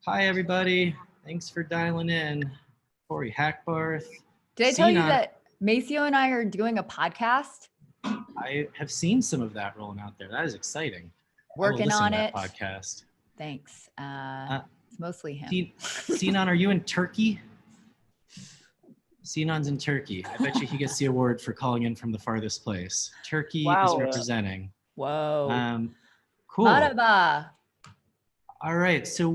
Hi, everybody. Thanks for dialing in. Corey Hackbarth. Did I tell you Sinan, that Mathieu and I are doing a podcast? I have seen some of that rolling out there. That is exciting. I will Working listen on to that it. podcast. Thanks. It's mostly him. Sinan, are you in Turkey? Sinan's in Turkey. I bet you he gets the award for calling in from the farthest place. Turkey is representing. Whoa. Cool. Marhaba. All right, so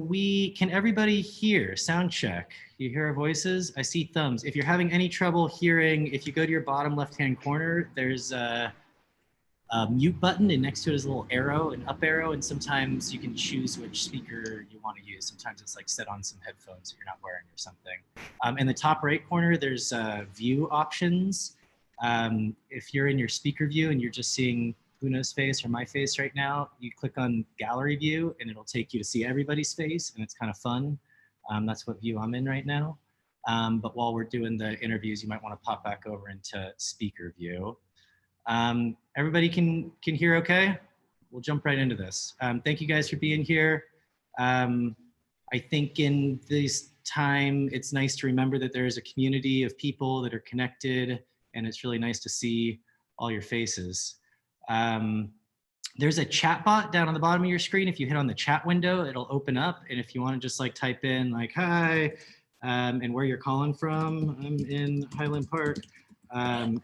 can everybody hear? Sound check. You hear our voices? I see thumbs. If you're having any trouble hearing, if you go to your bottom left-hand corner, there's a mute button, and next to it is a little arrow, an up arrow, and sometimes you can choose which speaker you want to use. Sometimes it's like set on some headphones that you're not wearing or something. In the top right corner, there's view options. If you're in your speaker view and you're just seeing Puno's face or my face right now, you click on gallery view and it'll take you to see everybody's face, and it's kind of fun. That's what view I'm in right now. But while we're doing the interviews, you might want to pop back over into speaker view. Everybody can hear okay? We'll jump right into this. Thank you guys for being here. I think in this time, it's nice to remember that there is a community of people that are connected, and it's really nice to see all your faces. There's a chat bot down on the bottom of your screen. If you hit on the chat window, it'll open up. And if you want to just like type in like, hi, and where you're calling from, I'm in Highland Park.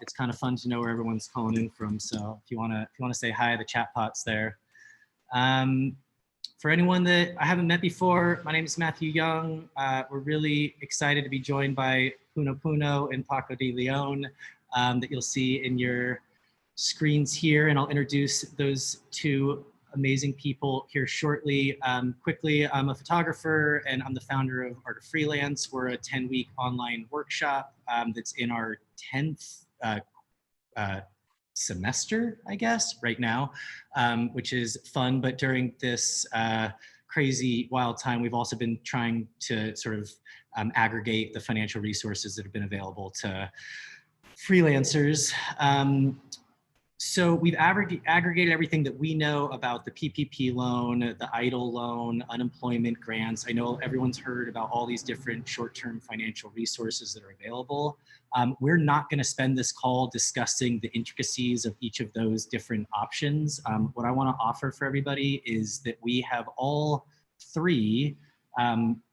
It's kind of fun to know where everyone's calling in from. So if you want to say hi, the chat bot's there. For anyone that I haven't met before, my name is Mathieu Young. We're really excited to be joined by Puno and Paco de Leon that you'll see in your screens here, and I'll introduce those two amazing people here shortly. Quickly, I'm a photographer and I'm the founder of Art of Freelance. We're a 10-week online workshop that's in our 10th semester, I guess, right now, which is fun. But during this crazy, wild time, we've also been trying to sort of aggregate the financial resources that have been available to freelancers. So we've aggregated everything that we know about the PPP loan, the EIDL loan, unemployment grants. I know everyone's heard about all these different short-term financial resources that are available. We're not going to spend this call discussing the intricacies of each of those different options. What I want to offer for everybody is that we have all three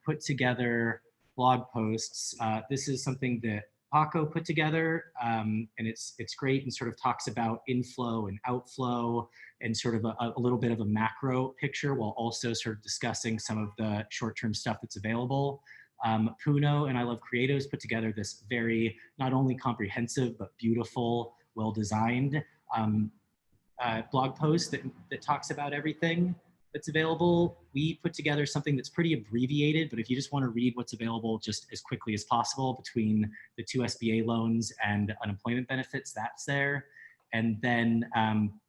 put together blog posts. This is something that Paco put together, and it's great and sort of talks about inflow and outflow and sort of a little bit of a macro picture while also sort of discussing some of the short-term stuff that's available. Puno and ilovecreatives put together this very not only comprehensive but beautiful, well-designed blog post that talks about everything that's available. We put together something that's pretty abbreviated, but if you just want to read what's available just as quickly as possible between the 2 SBA loans and unemployment benefits, that's there. And then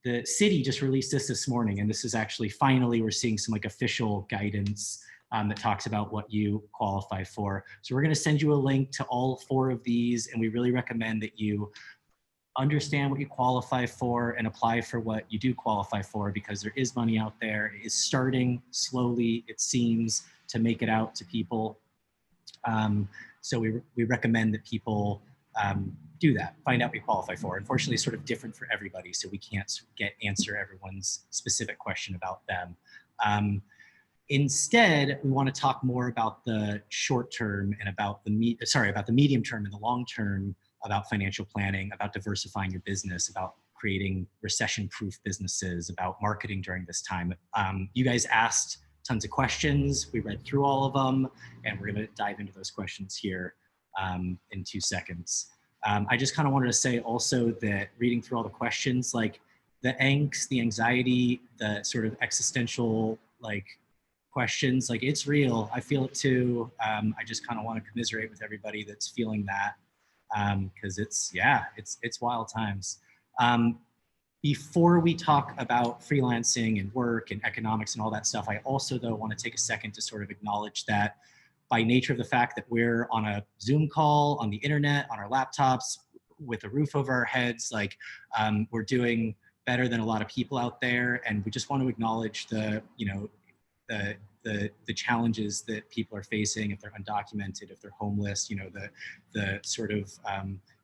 the city just released this morning, and this is actually finally we're seeing some like official guidance that talks about what you qualify for. So we're going to send you a link to all 4 of these, and we really recommend that you understand what you qualify for and apply for what you do qualify for, because there is money out there. It is starting slowly, it seems, to make it out to people. So we recommend that people do that, find out what you qualify for. Unfortunately, it's sort of different for everybody, so we can't answer everyone's specific question about them. Instead, we want to talk more about the short term and about the medium term and the long term, about financial planning, about diversifying your business, about creating recession-proof businesses, about marketing during this time. You guys asked tons of questions. We read through all of them, and we're going to dive into those questions here in 2 seconds. I just kind of wanted to say also that reading through all the questions, like the angst, the anxiety, the sort of existential like questions, like it's real. I feel it too. I just kind of want to commiserate with everybody that's feeling that. Because it's wild times. Before we talk about freelancing and work and economics and all that stuff, I also though want to take a second to sort of acknowledge that by nature of the fact that we're on a Zoom call, on the internet, on our laptops, with a roof over our heads, like we're doing better than a lot of people out there. And we just want to acknowledge the the challenges that people are facing if they're undocumented, if they're homeless, the sort of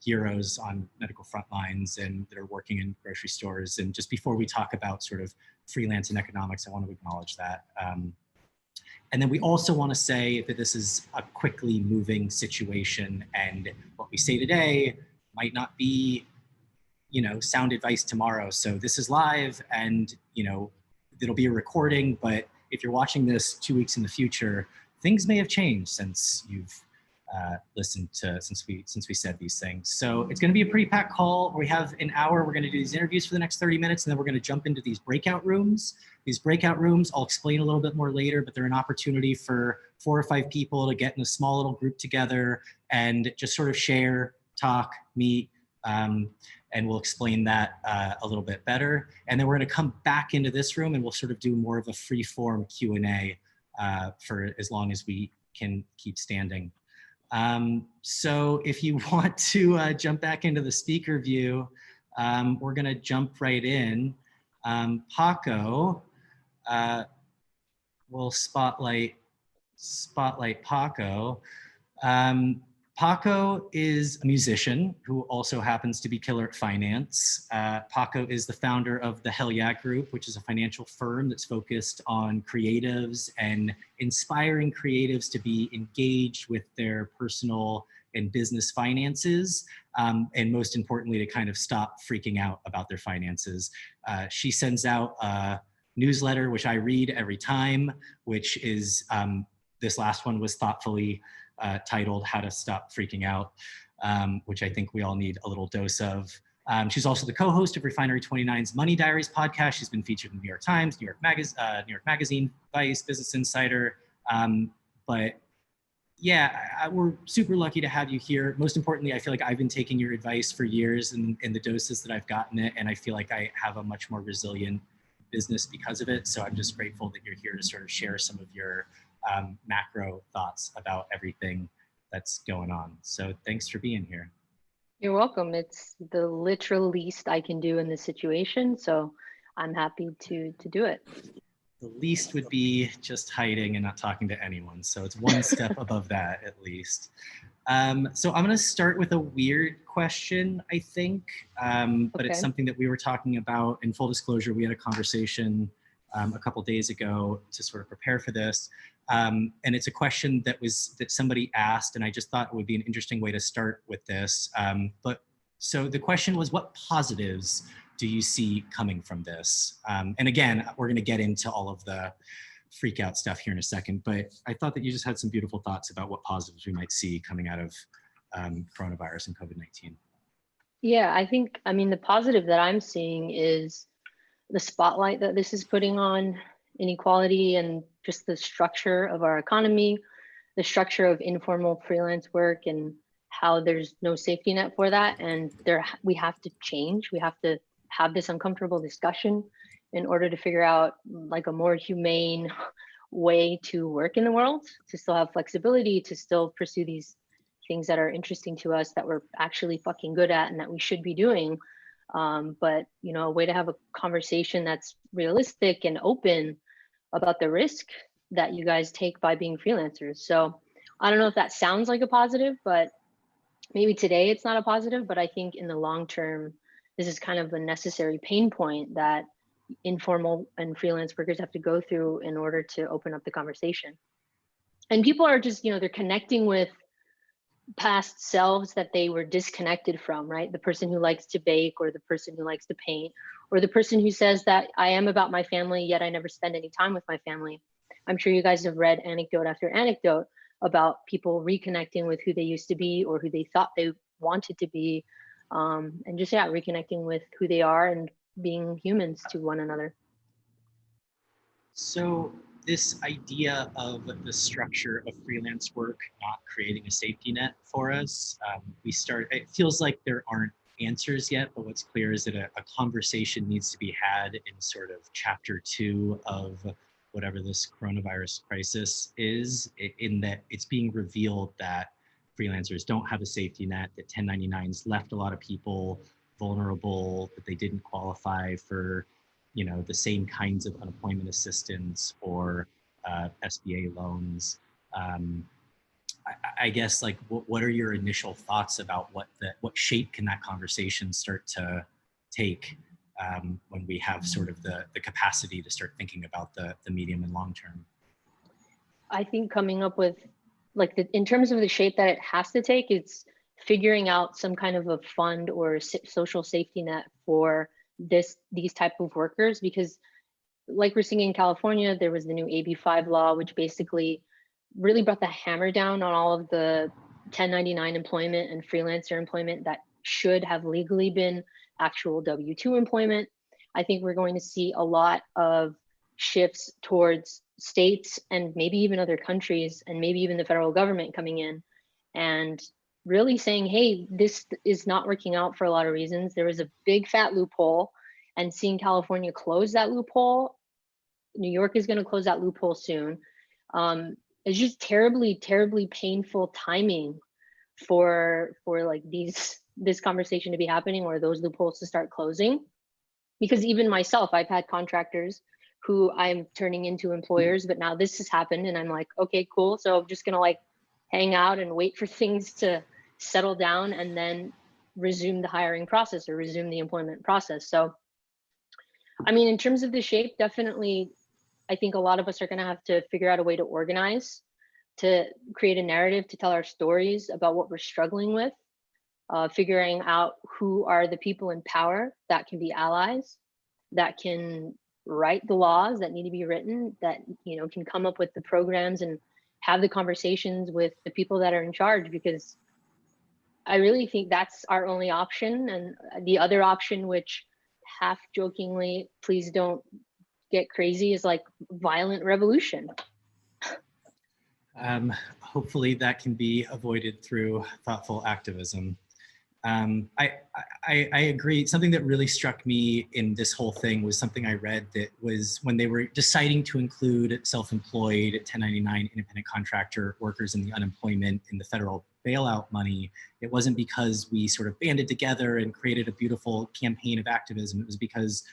heroes on medical front lines and that are working in grocery stores. And just before we talk about sort of freelance and economics, I want to acknowledge that. And then we also want to say that this is a quickly moving situation, and what we say today might not be, sound advice tomorrow. So this is live, and, it'll be a recording, but if you're watching this 2 weeks in the future, things may have changed since you've listened to, since we said these things. So it's going to be a pretty packed call. We have an hour. We're going to do these interviews for the next 30 minutes, and then we're going to jump into these breakout rooms. These breakout rooms, I'll explain a little bit more later, but they're an opportunity for 4 or 5 people to get in a small little group together and just sort of share, talk, meet, and we'll explain that a little bit better. And then we're going to come back into this room and we'll sort of do more of a free form Q&A for as long as we can keep standing. So if you want to jump back into the speaker view, we're going to jump right in. Paco, we'll spotlight Paco. Paco is a musician who also happens to be killer at finance. Paco is the founder of the Hell Yeah Group, which is a financial firm that's focused on creatives and inspiring creatives to be engaged with their personal and business finances, and most importantly, to kind of stop freaking out about their finances. She sends out a newsletter, which I read every time, which is, this last one was thoughtfully titled How to Stop Freaking Out, which I think we all need a little dose of. She's also the co-host of Refinery 29's Money Diaries podcast. She's been featured in the New York Times, New York Magazine, Vice, Business Insider. But yeah, we're super lucky to have you here. Most importantly, I feel like I've been taking your advice for years in the doses that I've gotten it, and I feel like I have a much more resilient business because of it. So I'm just grateful that you're here to sort of share some of your macro thoughts about everything that's going on. So thanks for being here. You're welcome. It's the literal least I can do in this situation. So I'm happy to do it. The least would be just hiding and not talking to anyone. So it's one step above that at least. So I'm going to start with a weird question, I think, but It's something that we were talking about. In full disclosure, we had a conversation a couple days ago to sort of prepare for this. And it's a question that somebody asked, and I just thought it would be an interesting way to start with this. So the question was, what positives do you see coming from this? And again, we're going to get into all of the freak out stuff here in a second, but I thought that you just had some beautiful thoughts about what positives we might see coming out of coronavirus and COVID-19. Yeah, I mean, the positive that I'm seeing is the spotlight that this is putting on inequality and just the structure of our economy, the structure of informal freelance work, and how there's no safety net for that. And we have to change. We have to have this uncomfortable discussion in order to figure out like a more humane way to work in the world, to still have flexibility, to still pursue these things that are interesting to us, that we're actually fucking good at and that we should be doing. But a way to have a conversation that's realistic and open about the risk that you guys take by being freelancers. So I don't know if that sounds like a positive, but maybe today it's not a positive, but I think in the long term, this is kind of a necessary pain point that informal and freelance workers have to go through in order to open up the conversation. And people are just, they're connecting with past selves that they were disconnected from, right? The person who likes to bake, or the person who likes to paint, or the person who says that I am about my family, yet I never spend any time with my family. I'm sure you guys have read anecdote after anecdote about people reconnecting with who they used to be or who they thought they wanted to be, and just, reconnecting with who they are and being humans to one another. So this idea of the structure of freelance work not creating a safety net for us, it feels like there aren't answers yet, but what's clear is that a conversation needs to be had in sort of chapter 2 of whatever this coronavirus crisis is, in that it's being revealed that freelancers don't have a safety net, that 1099s left a lot of people vulnerable, that they didn't qualify for the same kinds of unemployment assistance or SBA loans. I guess, like, what are your initial thoughts about what shape can that conversation start to take when we have sort of the capacity to start thinking about the medium and long term? I think coming up with, like, in terms of the shape that it has to take, it's figuring out some kind of a fund or social safety net for these type of workers, because like we're seeing in California, there was the new AB5 law, which basically really brought the hammer down on all of the 1099 employment and freelancer employment that should have legally been actual W-2 employment. I think we're going to see a lot of shifts towards states and maybe even other countries and maybe even the federal government coming in and really saying, hey, this is not working out for a lot of reasons. There was a big fat loophole, and seeing California close that loophole, New York is going to close that loophole soon. It's just terribly, terribly painful timing for like this conversation to be happening, or those loopholes to start closing. Because even myself, I've had contractors who I'm turning into employers, but now this has happened and I'm like, okay, cool. So I'm just gonna like hang out and wait for things to settle down and then resume the hiring process or resume the employment process. So, I mean, in terms of the shape, definitely, I think a lot of us are gonna have to figure out a way to organize, to create a narrative, to tell our stories about what we're struggling with, figuring out who are the people in power that can be allies, that can write the laws that need to be written, that, you know, can come up with the programs and have the conversations with the people that are in charge, because I really think that's our only option. And the other option, which half jokingly, please don't get crazy, is like violent revolution. Hopefully that can be avoided through thoughtful activism. I agree. Something that really struck me in this whole thing was something I read that was when they were deciding to include self-employed 1099 independent contractor workers in the unemployment in the federal bailout money. It wasn't because we sort of banded together and created a beautiful campaign of activism. It was because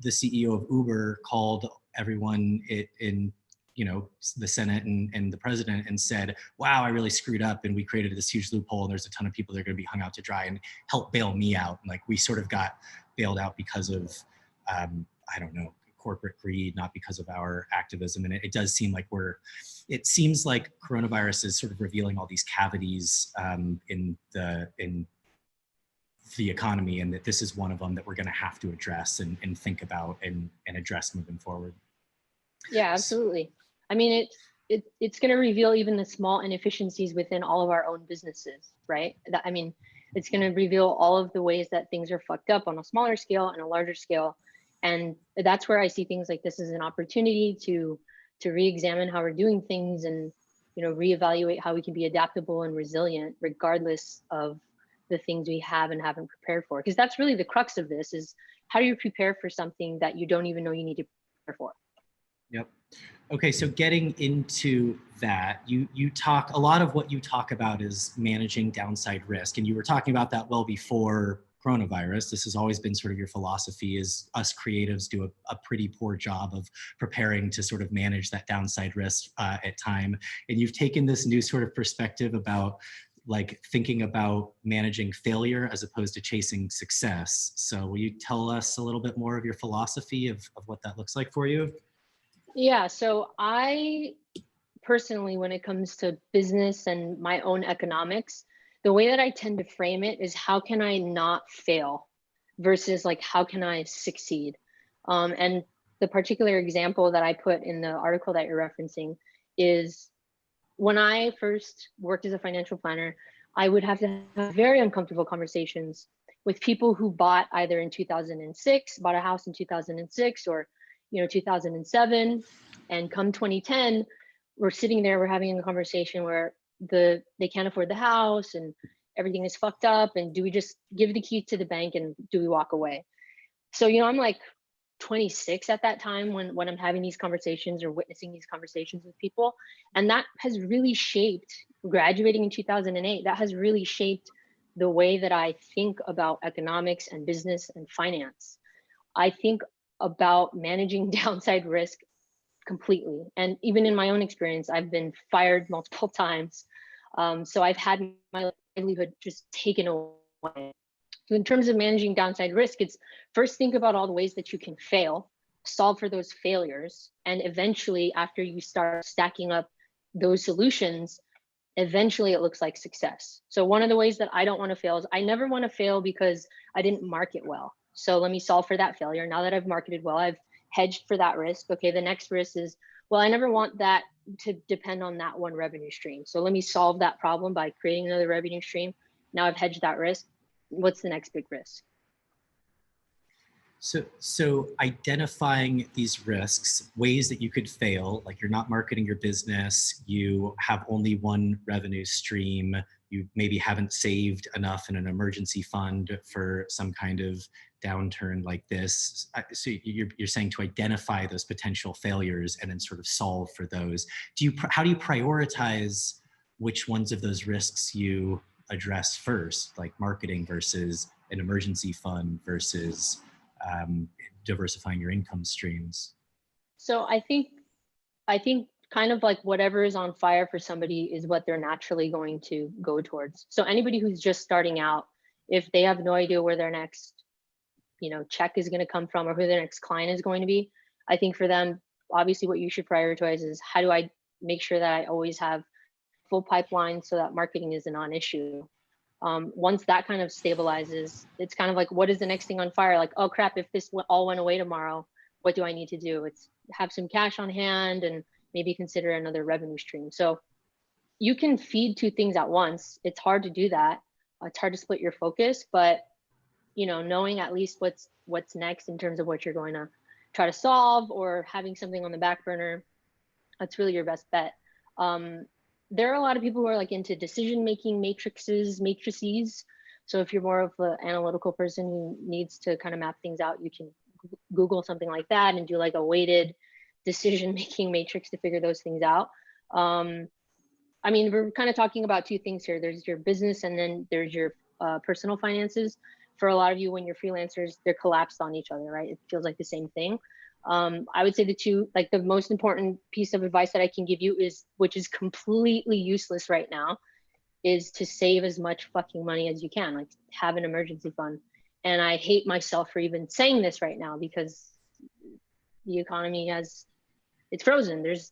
the CEO of Uber called everyone in you know, the Senate and the president and said, wow, I really screwed up and we created this huge loophole and there's a ton of people that are going to be hung out to dry, and help bail me out. And like, we sort of got bailed out because of, I don't know, corporate greed, not because of our activism. And it does seem like it seems like coronavirus is sort of revealing all these cavities in the economy, and that this is one of them that we're going to have to address and think about and address moving forward. Yeah, absolutely. I mean, it's going to reveal even the small inefficiencies within all of our own businesses, right? I mean, it's going to reveal all of the ways that things are fucked up on a smaller scale and a larger scale. And that's where I see things like this as an opportunity to re-examine how we're doing things, and, you know, reevaluate how we can be adaptable and resilient regardless of the things we have and haven't prepared for. Because that's really the crux of this, is how do you prepare for something that you don't even know you need to prepare for? Yep. Okay, so getting into that, you talk, a lot of what you talk about is managing downside risk, and you were talking about that well before coronavirus. This has always been sort of your philosophy, is us creatives do a pretty poor job of preparing to sort of manage that downside risk at time. And you've taken this new sort of perspective about like thinking about managing failure as opposed to chasing success. So will you tell us a little bit more of your philosophy of what that looks like for you? Yeah, so I personally, when it comes to business and my own economics, the way that I tend to frame it is, how can I not fail versus like, how can I succeed? And the particular example that I put in the article that you're referencing is, when I first worked as a financial planner, I would have to have very uncomfortable conversations with people who bought either in 2006, bought a house in 2006, or 2007, and come 2010, we're sitting there, we're having a conversation where they can't afford the house and everything is fucked up, and do we just give the key to the bank and do we walk away? So, I'm like 26 at that time when I'm having these conversations or witnessing these conversations with people. And that has really shaped, graduating in 2008, that has really shaped the way that I think about economics and business and finance. I think about managing downside risk completely. And even in my own experience, I've been fired multiple times. So I've had my livelihood just taken away. So in terms of managing downside risk, it's first think about all the ways that you can fail, solve for those failures, and eventually after you start stacking up those solutions, eventually it looks like success. So one of the ways that I don't want to fail is I never want to fail because I didn't market well. So let me solve for that failure. Now that I've marketed well, I've hedged for that risk. Okay, the next risk is, well, I never want that to depend on that one revenue stream. So let me solve that problem by creating another revenue stream. Now I've hedged that risk. What's the next big risk? So identifying these risks, ways that you could fail, like you're not marketing your business, you have only one revenue stream, you maybe haven't saved enough in an emergency fund for some kind of downturn like this. So you're saying to identify those potential failures and then sort of solve for those. How do you prioritize which ones of those risks you address first, like marketing versus an emergency fund versus diversifying your income streams? So I think kind of like whatever is on fire for somebody is what they're naturally going to go towards. So anybody who's just starting out, if they have no idea where their next, check is going to come from or who their next client is going to be, I think for them, obviously what you should prioritize is how do I make sure that I always have full pipeline so that marketing is a non-issue. Once that kind of stabilizes, it's kind of like, what is the next thing on fire? Like, oh crap, if this all went away tomorrow, what do I need to do? It's have some cash on hand and maybe consider another revenue stream. So you can feed two things at once. It's hard to do that. It's hard to split your focus, but knowing at least what's next in terms of what you're going to try to solve or having something on the back burner, that's really your best bet. There are a lot of people who are like into decision-making matrices. So if you're more of an analytical person who needs to kind of map things out, you can Google something like that and do like a weighted decision-making matrix to figure those things out. I mean, we're kind of talking about two things here. There's your business and then there's your personal finances. For a lot of you, when you're freelancers, they're collapsed on each other, right? It feels like the same thing. I would say the most important piece of advice that I can give you is, which is completely useless right now, is to save as much fucking money as you can, like have an emergency fund. And I hate myself for even saying this right now because the economy it's frozen. There's,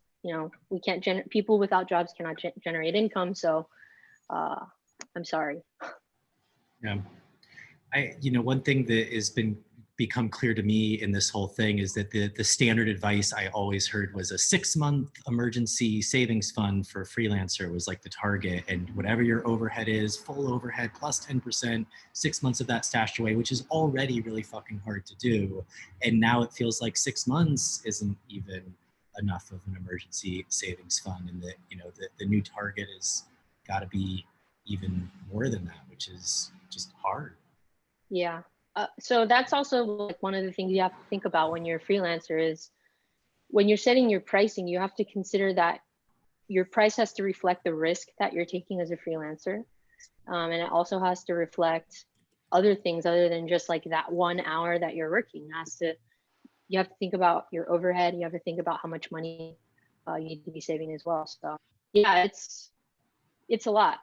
we can't people without jobs cannot generate income. So I'm sorry. Yeah. One thing that has become clear to me in this whole thing is that the standard advice I always heard was a 6-month emergency savings fund for a freelancer was like the target, and whatever your overhead is, full overhead plus 10%, 6 months of that stashed away, which is already really fucking hard to do. And now it feels like 6 months isn't even enough of an emergency savings fund, and that the new target has got to be even more than that, which is just hard. Yeah. So that's also like one of the things you have to think about when you're a freelancer is when you're setting your pricing, you have to consider that your price has to reflect the risk that you're taking as a freelancer. And it also has to reflect other things other than just like that 1 hour that you're working. You have to think about your overhead. You have to think about how much money you need to be saving as well. So yeah, it's a lot,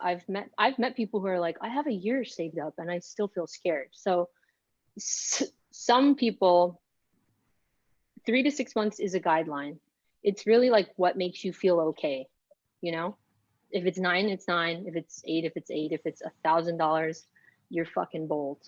I've met people who are like, I have a year saved up and I still feel scared. So some people, 3 to 6 months is a guideline. It's really like what makes you feel okay. If it's 9, it's 9. If it's 8, if it's 8. If it's $1,000, you're fucking bold.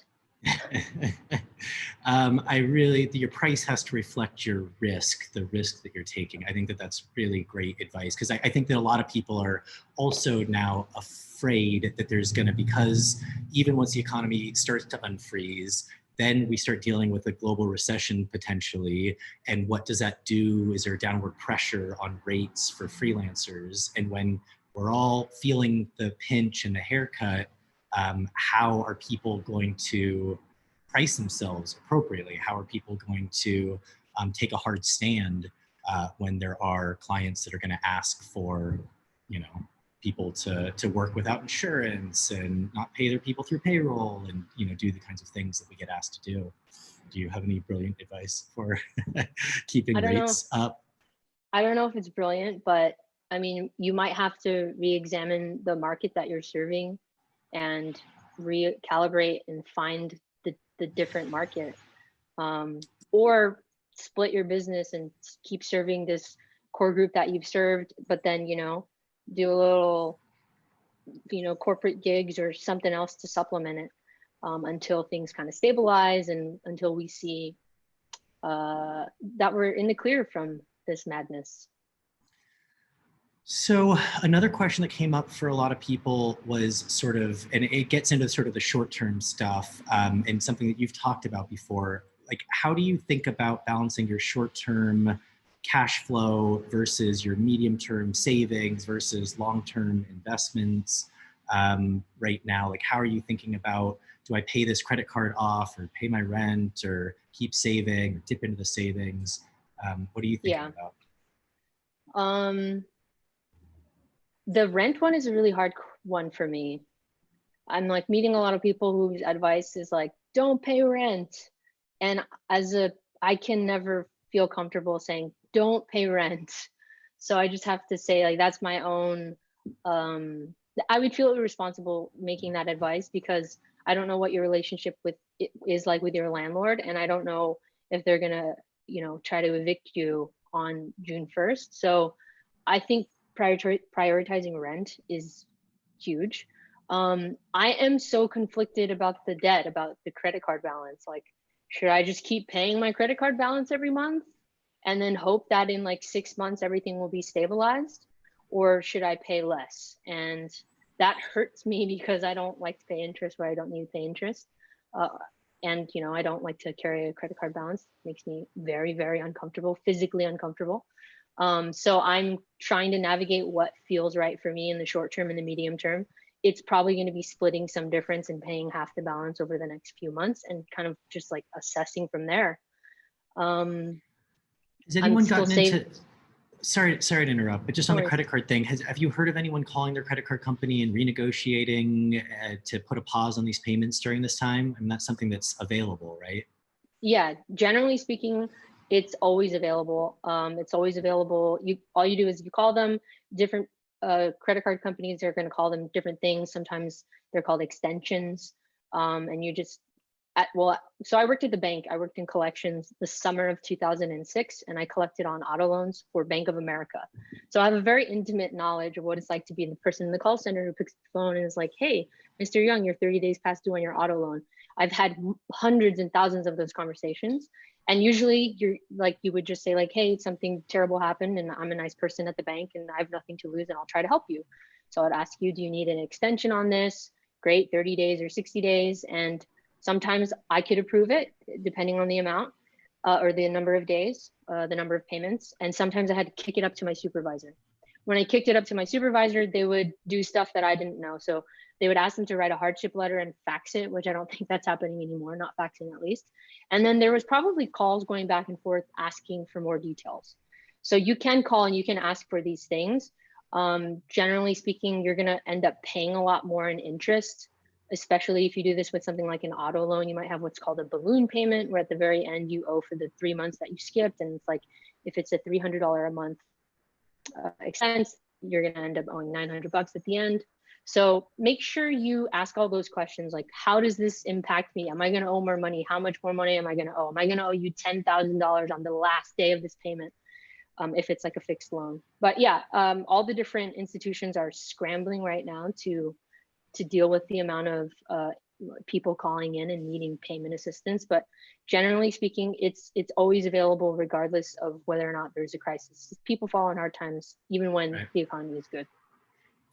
Your price has to reflect your risk, the risk that you're taking. I think that that's really great advice, because I think that a lot of people are also now afraid that there's going to, because even once the economy starts to unfreeze, then we start dealing with a global recession potentially. And what does that do? Is there downward pressure on rates for freelancers? And when we're all feeling the pinch and the haircut, how are people going to price themselves appropriately? How are people going to take a hard stand when there are clients that are going to ask for, people to work without insurance and not pay their people through payroll and, do the kinds of things that we get asked to do? Do you have any brilliant advice for keeping rates up? I don't know if it's brilliant, but I mean, you might have to re-examine the market that you're serving and recalibrate and find the different market, or split your business and keep serving this core group that you've served, but then, you know, do a little, you know, corporate gigs or something else to supplement it, until things kind of stabilize and until we see that we're in the clear from this madness. So another question that came up for a lot of people was sort of, and it gets into sort of the short-term stuff, and something that you've talked about before, like how do you think about balancing your short-term cash flow versus your medium-term savings versus long-term investments right now? Like how are you thinking about, do I pay this credit card off or pay my rent or keep saving or dip into the savings? What are you thinking about? The rent one is a really hard one for me. I'm like meeting a lot of people whose advice is like, don't pay rent. And I can never feel comfortable saying, don't pay rent. So I just have to say like, that's my own, I would feel irresponsible making that advice because I don't know what your relationship with it is like with your landlord. And I don't know if they're gonna, you know, try to evict you on June 1st. So I think prioritizing rent is huge. I am so conflicted about the debt, about the credit card balance. Like, should I just keep paying my credit card balance every month and then hope that in like 6 months everything will be stabilized? Or should I pay less? And that hurts me because I don't like to pay interest where I don't need to pay interest. And you know, I don't like to carry a credit card balance. It makes me very, very uncomfortable, physically uncomfortable. So I'm trying to navigate what feels right for me in the short term and the medium term. It's probably going to be splitting some difference and paying half the balance over the next few months and kind of just like assessing from there. Has anyone gotten into, sorry to interrupt, but just on the credit card thing, have you heard of anyone calling their credit card company and renegotiating to put a pause on these payments during this time? I mean, that's something that's available, right? Yeah, generally speaking, it's always available. It's always available. All you do is you call them. Different credit card companies are going to call them different things. Sometimes they're called extensions, and you just so I worked at the bank. I worked in collections the summer of 2006, and I collected on auto loans for Bank of America. So I have a very intimate knowledge of what it's like to be the person in the call center who picks the phone and is like, "Hey, Mr. Young, you're 30 days past due on your auto loan." I've had hundreds and thousands of those conversations. And usually you would just say like, "Hey, something terrible happened and I'm a nice person at the bank and I have nothing to lose and I'll try to help you." So I'd ask you, "Do you need an extension on this?" Great, 30 days or 60 days. And sometimes I could approve it depending on the amount or the number of days, the number of payments. And sometimes I had to kick it up to my supervisor. When I kicked it up to my supervisor, they would do stuff that I didn't know. So they would ask them to write a hardship letter and fax it, which I don't think that's happening anymore, not faxing at least. And then there was probably calls going back and forth asking for more details. So you can call and you can ask for these things. Generally speaking, you're gonna end up paying a lot more in interest, especially if you do this with something like an auto loan. You might have what's called a balloon payment, where at the very end you owe for the 3 months that you skipped. And it's like, if it's a $300 a month expense, you're going to end up owing $900 at the end. So make sure you ask all those questions, like, how does this impact me? Am I going to owe more money? How much more money am I going to owe? Am I going to owe you $10,000 on the last day of this payment? If it's like a fixed loan. But yeah, all the different institutions are scrambling right now to deal with the amount of people calling in and needing payment assistance. But generally speaking, it's always available regardless of whether or not there's a crisis. People fall on hard times even when the economy is good.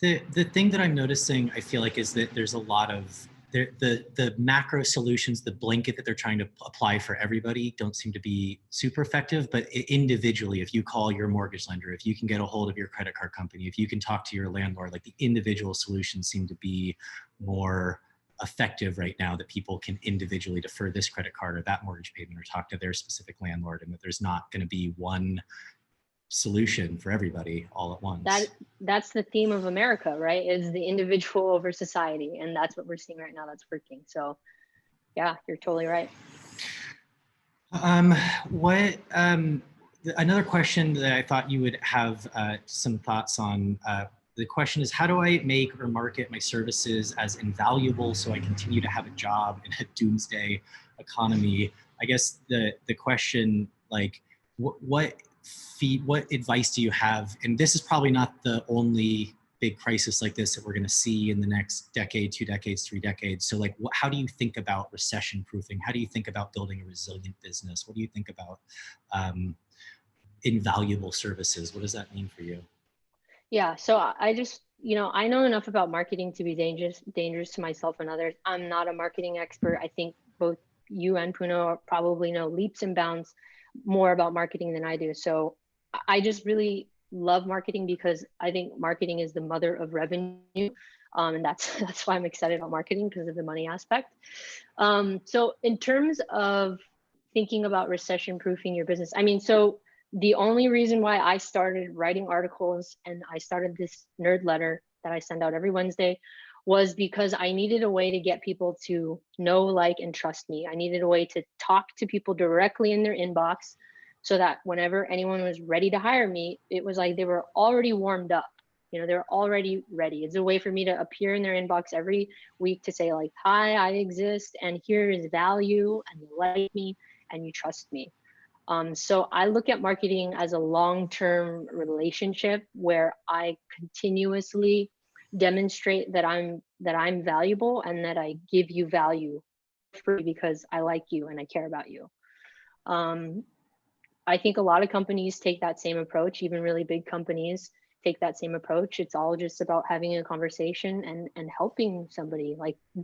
The thing that I'm noticing, I feel like, is that there's a lot of the macro solutions, the blanket that they're trying to apply for everybody, don't seem to be super effective. But individually, if you call your mortgage lender, if you can get a hold of your credit card company, if you can talk to your landlord, like the individual solutions seem to be more effective right now, that people can individually defer this credit card or that mortgage payment or talk to their specific landlord, and that there's not going to be one solution for everybody all at once. That's the theme of America, right? Is the individual over society. And that's what we're seeing right now that's working. So yeah, you're totally right. Another question that I thought you would have some thoughts on. The question is, how do I make or market my services as invaluable so I continue to have a job in a doomsday economy? I guess the question, like, what advice do you have? And this is probably not the only big crisis like this that we're going to see in the next decade, 2 decades, 3 decades. So like, how do you think about recession proofing? How do you think about building a resilient business? What do you think about invaluable services? What does that mean for you? Yeah, so I just, I know enough about marketing to be dangerous to myself and others. I'm not a marketing expert. I think both you and Puno probably know leaps and bounds more about marketing than I do. So I just really love marketing because I think marketing is the mother of revenue. And that's why I'm excited about marketing, because of the money aspect. So in terms of thinking about recession proofing your business, I mean, so the only reason why I started writing articles and I started this nerd letter that I send out every Wednesday was because I needed a way to get people to know, like, and trust me. I needed a way to talk to people directly in their inbox so that whenever anyone was ready to hire me, it was like they were already warmed up. They're already ready. It's a way for me to appear in their inbox every week to say, like, hi, I exist and here is value and you like me and you trust me. So I look at marketing as a long-term relationship where I continuously demonstrate that I'm valuable and that I give you value free because I like you and I care about you. I think a lot of companies take that same approach. Even really big companies take that same approach. It's all just about having a conversation and helping somebody.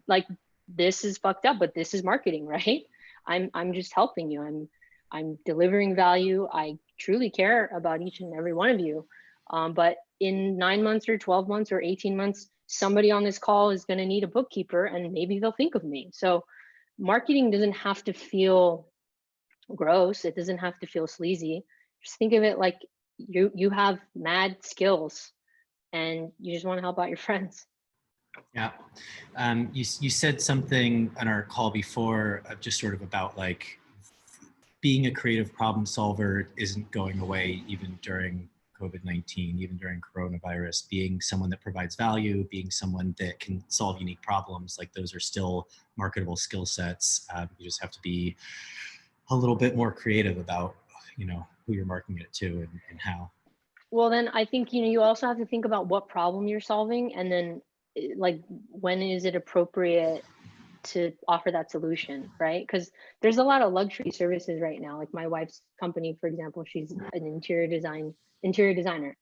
Like this is fucked up, but this is marketing, right? I'm just helping you. I'm delivering value. I truly care about each and every one of you. But in 9 months or 12 months or 18 months, somebody on this call is going to need a bookkeeper and maybe they'll think of me. So marketing doesn't have to feel gross. It doesn't have to feel sleazy. Just think of it like you have mad skills and you just want to help out your friends. Yeah. You said something on our call before, just sort of about like, being a creative problem solver isn't going away even during COVID-19, even during coronavirus. Being someone that provides value, being someone that can solve unique problems, like those are still marketable skill sets. You just have to be a little bit more creative about, who you're marketing it to and how. Well, then I think, you also have to think about what problem you're solving and then like when is it appropriate to offer that solution, right? Because there's a lot of luxury services right now. Like my wife's company, for example, she's an interior designer.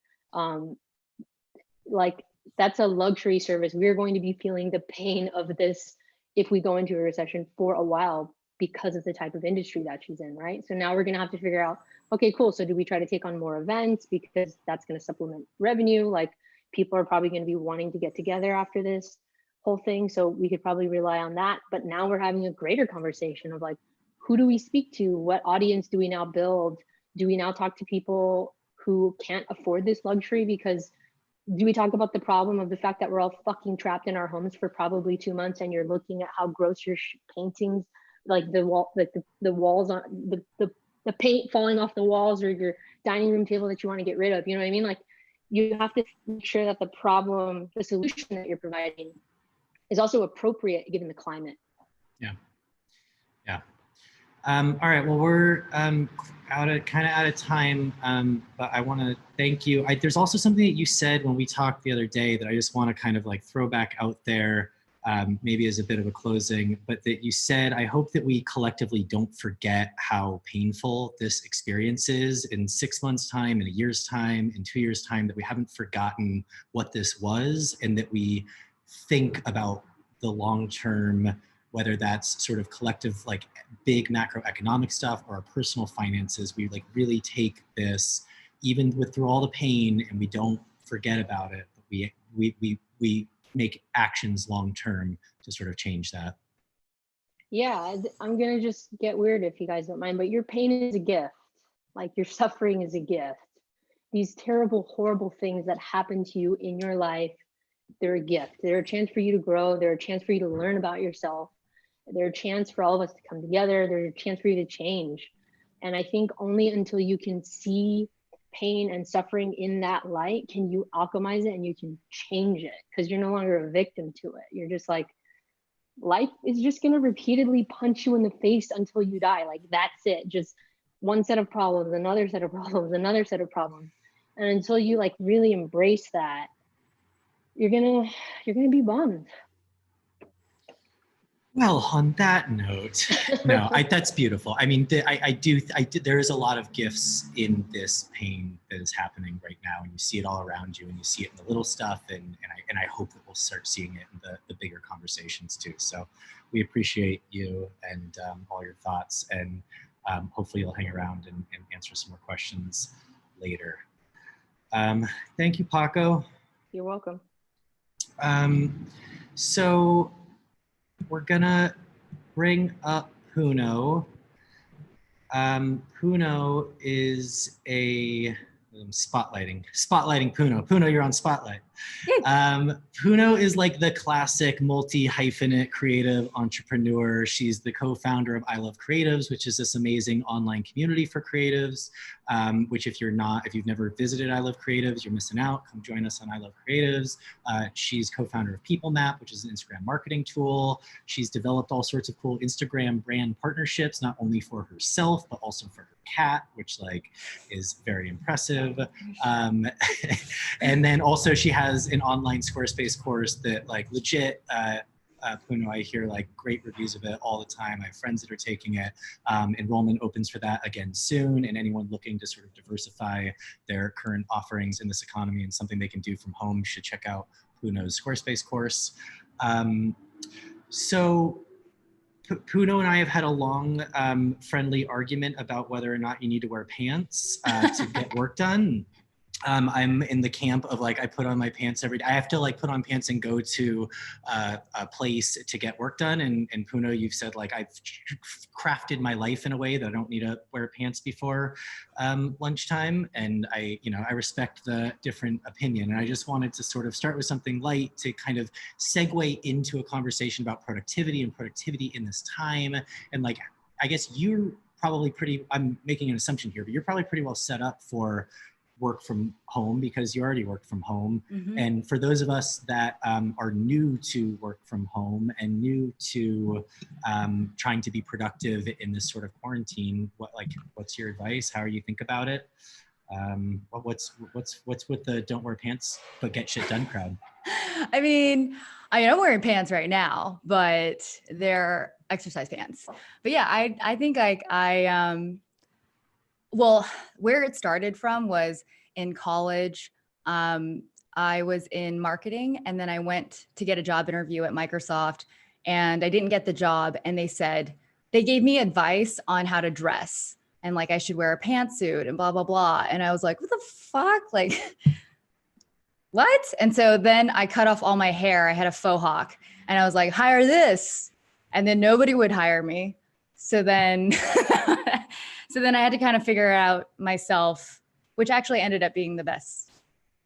Like that's a luxury service. We're going to be feeling the pain of this if we go into a recession for a while because of the type of industry that she's in, right? So now we're going to have to figure out, okay, cool. So do we try to take on more events because that's going to supplement revenue? Like people are probably going to be wanting to get together after this whole thing. So we could probably rely on that. But now we're having a greater conversation of like, who do we speak to? What audience do we now build? Do we now talk to people who can't afford this luxury? Because do we talk about the problem of the fact that we're all fucking trapped in our homes for probably 2 months and you're looking at how gross your paintings, like the wall, like the walls on the paint falling off the walls, or your dining room table that you want to get rid of, you know what I mean? Like you have to make sure that the problem, the solution that you're providing is also appropriate given the climate. Yeah. Yeah. All right. Well, we're kind of out of time, but I want to thank you. There's also something that you said when we talked the other day that I just want to kind of like throw back out there, maybe as a bit of a closing, but that you said, I hope that we collectively don't forget how painful this experience is in 6 months' time, in a year's time, in 2 years' time, that we haven't forgotten what this was, and that we think about the long-term, whether that's sort of collective, like big macroeconomic stuff or our personal finances. We like really take this, even through all the pain, and we don't forget about it. But we make actions long-term to sort of change that. Yeah, I'm gonna just get weird if you guys don't mind, but your pain is a gift. Like your suffering is a gift. These terrible, horrible things that happen to you in your life, they're a gift. They're a chance for you to grow. They're a chance for you to learn about yourself. They're a chance for all of us to come together. They're a chance for you to change. And I think only until you can see pain and suffering in that light can you alchemize it and you can change it, because you're no longer a victim to it. You're just like, life is just going to repeatedly punch you in the face until you die. Like, that's it. Just one set of problems, another set of problems, another set of problems. And until you like really embrace that, you're gonna be bummed. Well, on that note, no, that's beautiful. I mean, I do, there is a lot of gifts in this pain that is happening right now, and you see it all around you, and you see it in the little stuff, and I hope that we'll start seeing it in the bigger conversations too. So we appreciate you and all your thoughts, and hopefully you'll hang around and answer some more questions later. Thank you, Paco. You're welcome. So we're gonna bring up Puno. Puno is a spotlighting Puno. Puno, you're on Spotlight. Puno is like the classic multi-hyphenate creative entrepreneur. She's the co-founder of I Love Creatives, which is this amazing online community for creatives, which if you've never visited I Love Creatives, you're missing out. Come join us on I Love Creatives. She's co-founder of PeopleMap, which is an Instagram marketing tool. She's developed all sorts of cool Instagram brand partnerships, not only for herself, but also for her cat, which like is very impressive. And then also she has an online Squarespace course that like legit, Puno, I hear like great reviews of it all the time. I have friends that are taking it. Enrollment opens for that again soon, and anyone looking to sort of diversify their current offerings in this economy and something they can do from home should check out Puno's Squarespace course. So Puno and I have had a long friendly argument about whether or not you need to wear pants to get work done. I'm in the camp of like, I put on my pants every day. I have to like put on pants and go to a place to get work done. And Puno, you've said like, I've crafted my life in a way that I don't need to wear pants before lunchtime. And I respect the different opinion. And I just wanted to sort of start with something light to kind of segue into a conversation about productivity and productivity in this time. And like, I guess you're probably I'm making an assumption here, but you're probably pretty well set up for work from home because you already work from home. Mm-hmm. And for those of us that are new to work from home and new to trying to be productive in this sort of quarantine, what's your advice? How do you think about it? What's with the don't wear pants but get shit done crowd? I mean, I'm wearing pants right now, but they're exercise pants. But yeah, I think well, where it started from was in college. I was in marketing, and then I went to get a job interview at Microsoft, and I didn't get the job. And they gave me advice on how to dress, and like I should wear a pantsuit and blah, blah, blah. And I was like, what the fuck? Like, what? And so then I cut off all my hair. I had a faux hawk, and I was like, hire this. And then nobody would hire me. So then I had to kind of figure out myself, which actually ended up being the best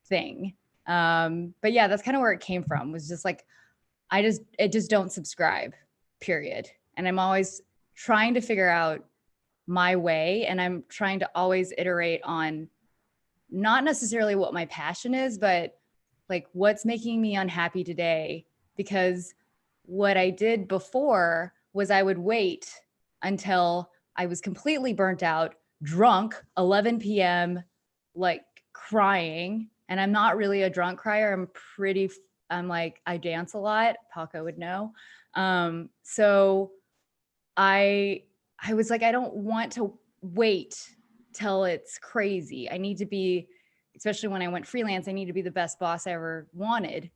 thing. But yeah, that's kind of where it came from, was just like, I just don't subscribe, period. And I'm always trying to figure out my way. And I'm trying to always iterate on not necessarily what my passion is, but like what's making me unhappy today. Because what I did before was I would wait until I was completely burnt out, drunk, 11 p.m., like crying. And I'm not really a drunk crier. I'm like, I dance a lot. Paco would know. So I was like, I don't want to wait till it's crazy. I need to be, especially when I went freelance, I need to be the best boss I ever wanted,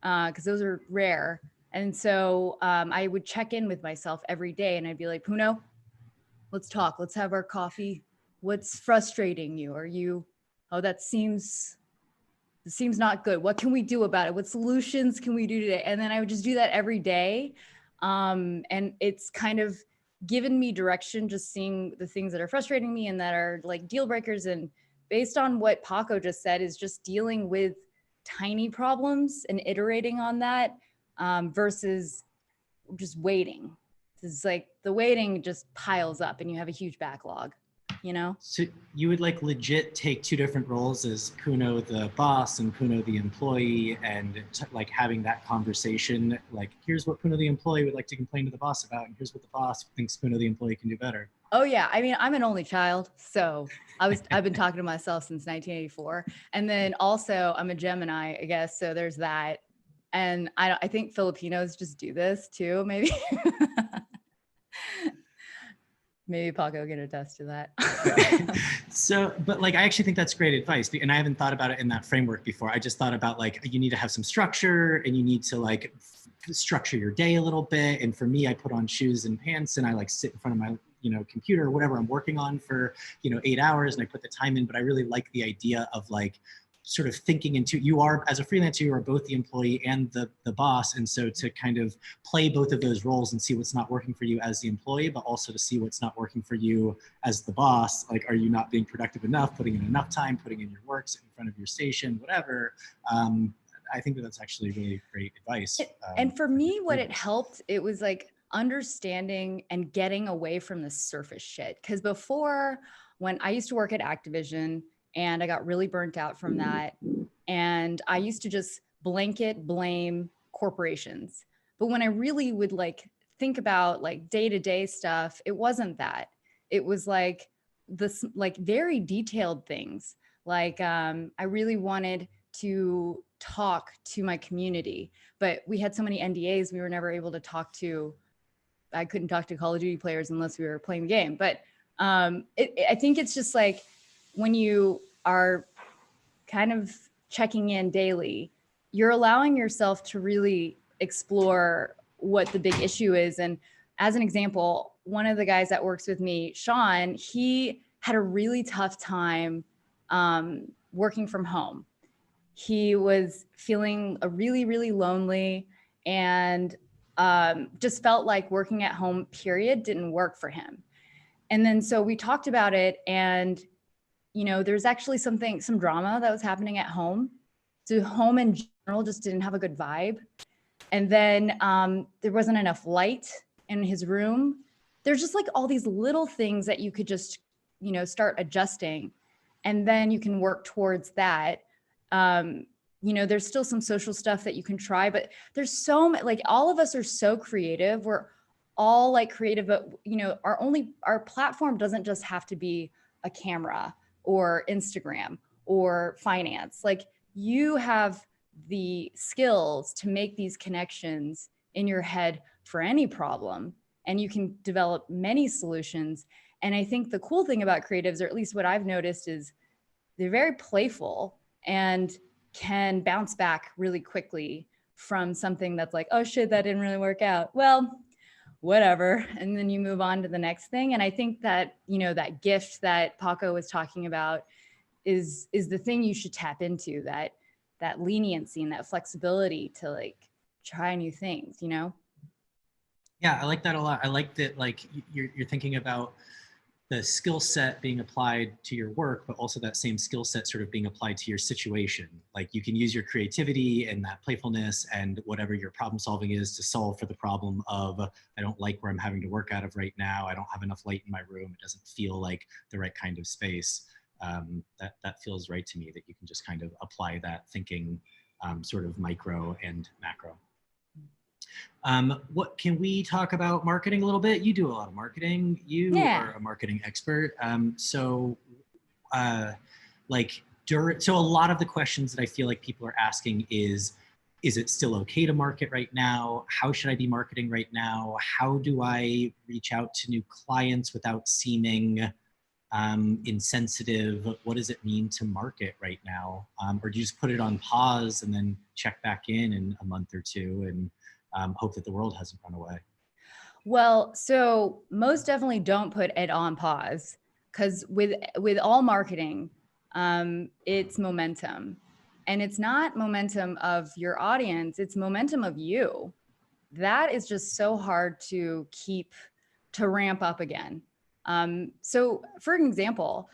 because those are rare. And so I would check in with myself every day, and I'd be like, Puno, let's talk. Let's have our coffee. What's frustrating you? That seems not good. What can we do about it? What solutions can we do today? And then I would just do that every day. And it's kind of given me direction, just seeing the things that are frustrating me and that are like deal breakers. And based on what Paco just said, is just dealing with tiny problems and iterating on that, versus just waiting because like the waiting just piles up and you have a huge backlog, you know? So you would like legit take two different roles as Puno the boss and Puno the employee, and like having that conversation, like here's what Puno the employee would like to complain to the boss about, and here's what the boss thinks Puno the employee can do better. Oh yeah, I mean, I'm an only child, so I've been talking to myself since 1984, and then also I'm a Gemini, I guess. So there's that, and I think Filipinos just do this too, maybe. Maybe Paco can attest to that. So, but like, I actually think that's great advice, and I haven't thought about it in that framework before. I just thought about like, you need to have some structure and you need to like structure your day a little bit. And for me, I put on shoes and pants and I like sit in front of my, computer or whatever I'm working on for, 8 hours, and I put the time in. But I really like the idea of like, sort of thinking into, you are, as a freelancer, you are both the employee and the boss. And so to kind of play both of those roles and see what's not working for you as the employee, but also to see what's not working for you as the boss. Like, are you not being productive enough, putting in enough time, putting in your work, sitting in front of your station, whatever. I think that that's actually really great advice. And for me, what it helped, it was like understanding and getting away from the surface shit. Because before, when I used to work at Activision, and I got really burnt out from that. And I used to just blanket blame corporations. But when I really would like think about like day-to-day stuff, it wasn't that. It was like this like very detailed things. Like I really wanted to talk to my community, but we had so many NDAs, we were never able to talk to, I couldn't talk to Call of Duty players unless we were playing the game. But I think it's just like, when you are kind of checking in daily, you're allowing yourself to really explore what the big issue is. And as an example, one of the guys that works with me, Sean, he had a really tough time working from home. He was feeling really, really lonely, and just felt like working at home, period, didn't work for him. And then so we talked about it, and there's actually some drama that was happening at home. So home in general just didn't have a good vibe. And then there wasn't enough light in his room. There's just like all these little things that you could just, start adjusting. And then you can work towards that. There's still some social stuff that you can try, but there's so many, like all of us are so creative. We're all like creative, but our platform doesn't just have to be a camera or Instagram or finance. Like, you have the skills to make these connections in your head for any problem, and you can develop many solutions. And I think the cool thing about creatives, or at least what I've noticed, is they're very playful and can bounce back really quickly from something that's like, oh shit, that didn't really work out. Well, whatever. And then you move on to the next thing. And I think that, that gift that Paco was talking about is the thing you should tap into, that leniency and that flexibility to like try new things, Yeah, I like that a lot. I like that, like you're thinking about the skill set being applied to your work, but also that same skill set sort of being applied to your situation. Like, you can use your creativity and that playfulness and whatever your problem solving is to solve for the problem of, I don't like where I'm having to work out of right now. I don't have enough light in my room. It doesn't feel like the right kind of space. That feels right to me, that you can just kind of apply that thinking, sort of micro and macro. What can we talk about marketing a little bit? You do a lot of marketing. You are a marketing expert. So a lot of the questions that I feel like people are asking is it still okay to market right now? How should I be marketing right now? How do I reach out to new clients without seeming insensitive? What does it mean to market right now? Or do you just put it on pause and then check back in a month or two and hope that the world hasn't run away? Well, so most definitely don't put it on pause, because with all marketing, it's momentum, and it's not momentum of your audience, it's momentum of you. That is just so hard to ramp up again. So for an example,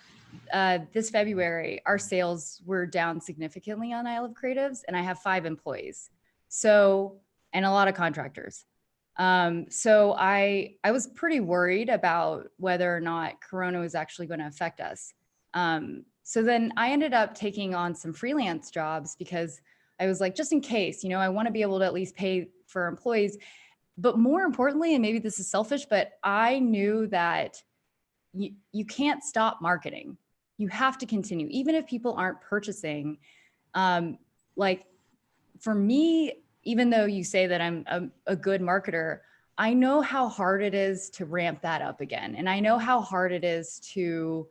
this February, our sales were down significantly on I Love Creatives, and I have 5 employees. So, and a lot of contractors. So I was pretty worried about whether or not Corona was actually going to affect us. So then I ended up taking on some freelance jobs because I was like, just in case, I want to be able to at least pay for employees. But more importantly, and maybe this is selfish, but I knew that you can't stop marketing. You have to continue, even if people aren't purchasing. Like for me, even though you say that I'm a good marketer, I know how hard it is to ramp that up again. And I know how hard it is to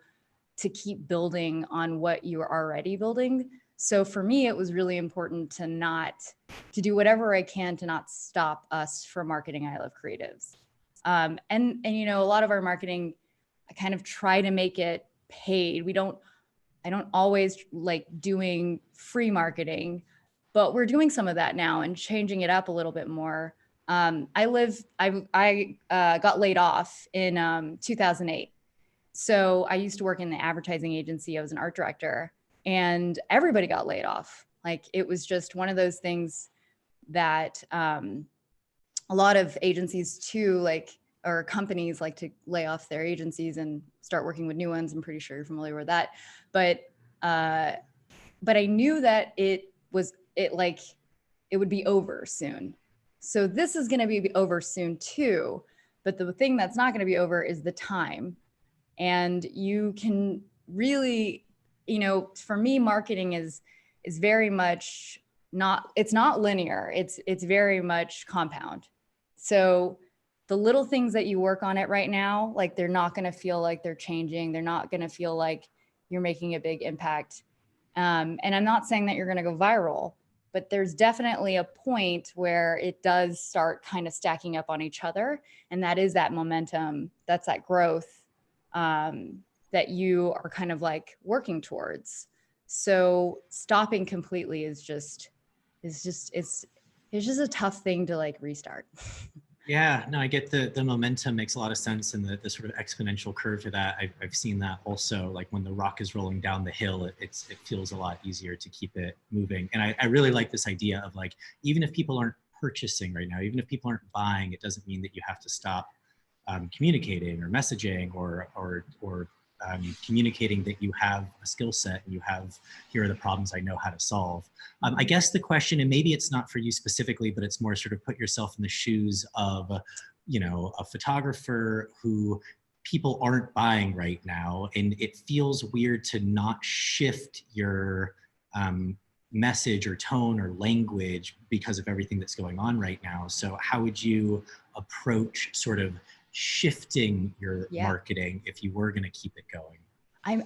keep building on what you are already building. So for me, it was really important to do whatever I can to not stop us from marketing I Love Creatives. And a lot of our marketing, I kind of try to make it paid. I don't always like doing free marketing, but we're doing some of that now and changing it up a little bit more. I got laid off in 2008. So I used to work in the advertising agency. I was an art director, and everybody got laid off. Like it was just one of those things that a lot of agencies too, or companies like to lay off their agencies and start working with new ones. I'm pretty sure you're familiar with that. But I knew that it would be over soon. So this is going to be over soon too. But the thing that's not going to be over is the time. And you can really, for me, marketing is very much it's not linear. It's very much compound. So the little things that you work on it right now, like they're not going to feel like they're changing. They're not going to feel like you're making a big impact. And I'm not saying that you're going to go viral, but there's definitely a point where it does start kind of stacking up on each other. And that is that momentum. That's that growth that you are kind of like working towards. So stopping completely is just a tough thing to like restart. Yeah, no, I get the momentum makes a lot of sense, and the sort of exponential curve to that. I've seen that also. Like when the rock is rolling down the hill, it feels a lot easier to keep it moving. And I really like this idea of like, even if people aren't purchasing right now, even if people aren't buying, it doesn't mean that you have to stop communicating or messaging or communicating that you have a skill set and here are the problems I know how to solve. I guess the question, and maybe it's not for you specifically, but it's more sort of put yourself in the shoes of, a photographer who people aren't buying right now. And it feels weird to not shift your message or tone or language because of everything that's going on right now. So how would you approach sort of shifting your marketing if you were going to keep it going?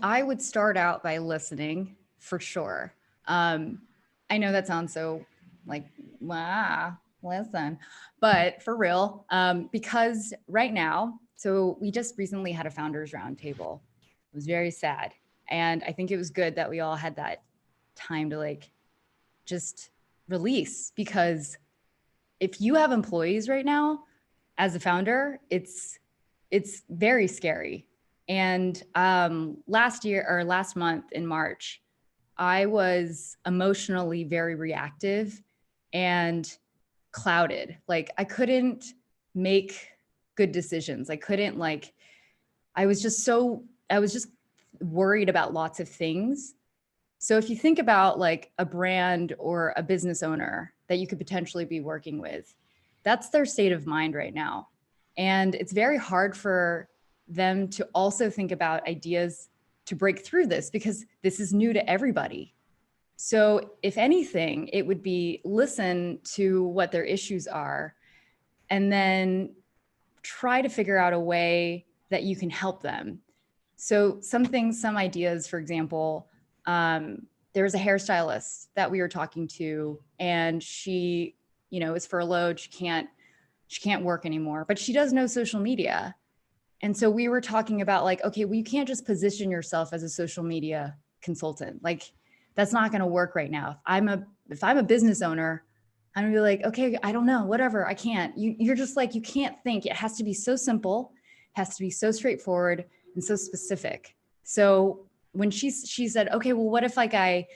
I would start out by listening for sure. I know that sounds so like, wow, listen, but for real, because right now, so we just recently had a founders roundtable. It was very sad. And I think it was good that we all had that time to like just release, because if you have employees right now, as a founder, it's very scary. And last month in March, I was emotionally very reactive and clouded. Like I couldn't make good decisions. I was just worried about lots of things. So if you think about like a brand or a business owner that you could potentially be working with, that's their state of mind right now. And it's very hard for them to also think about ideas to break through this, because this is new to everybody. So if anything, it would be listen to what their issues are and then try to figure out a way that you can help them. So some ideas, for example, there was a hairstylist that we were talking to, and she, is furloughed. She can't work anymore, but she does know social media. And so we were talking about like, okay, well, you can't just position yourself as a social media consultant. Like that's not going to work right now. If I'm a business owner, I'm gonna be like, okay, I don't know, whatever, I can't. You're just like, you can't think. It has to be so simple, it has to be so straightforward and so specific. So when she said, okay, well, what if like I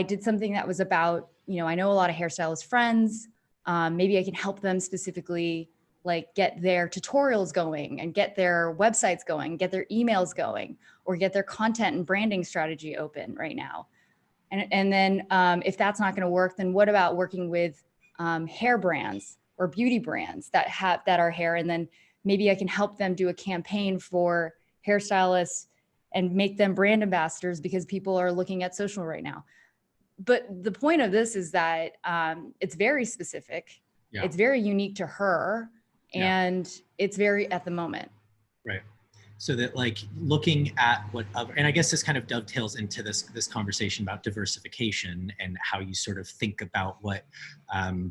did something that was about, I know a lot of hairstylist friends. Maybe I can help them specifically like get their tutorials going and get their websites going, get their emails going, or get their content and branding strategy open right now. And then if that's not going to work, then what about working with hair brands or beauty brands that are hair, and then maybe I can help them do a campaign for hairstylists and make them brand ambassadors because people are looking at social right now. But the point of this is that it's very specific. Yeah. It's very unique to her, and it's very at the moment. Right. So that like looking at what other, and I guess this kind of dovetails into this conversation about diversification and how you sort of think about what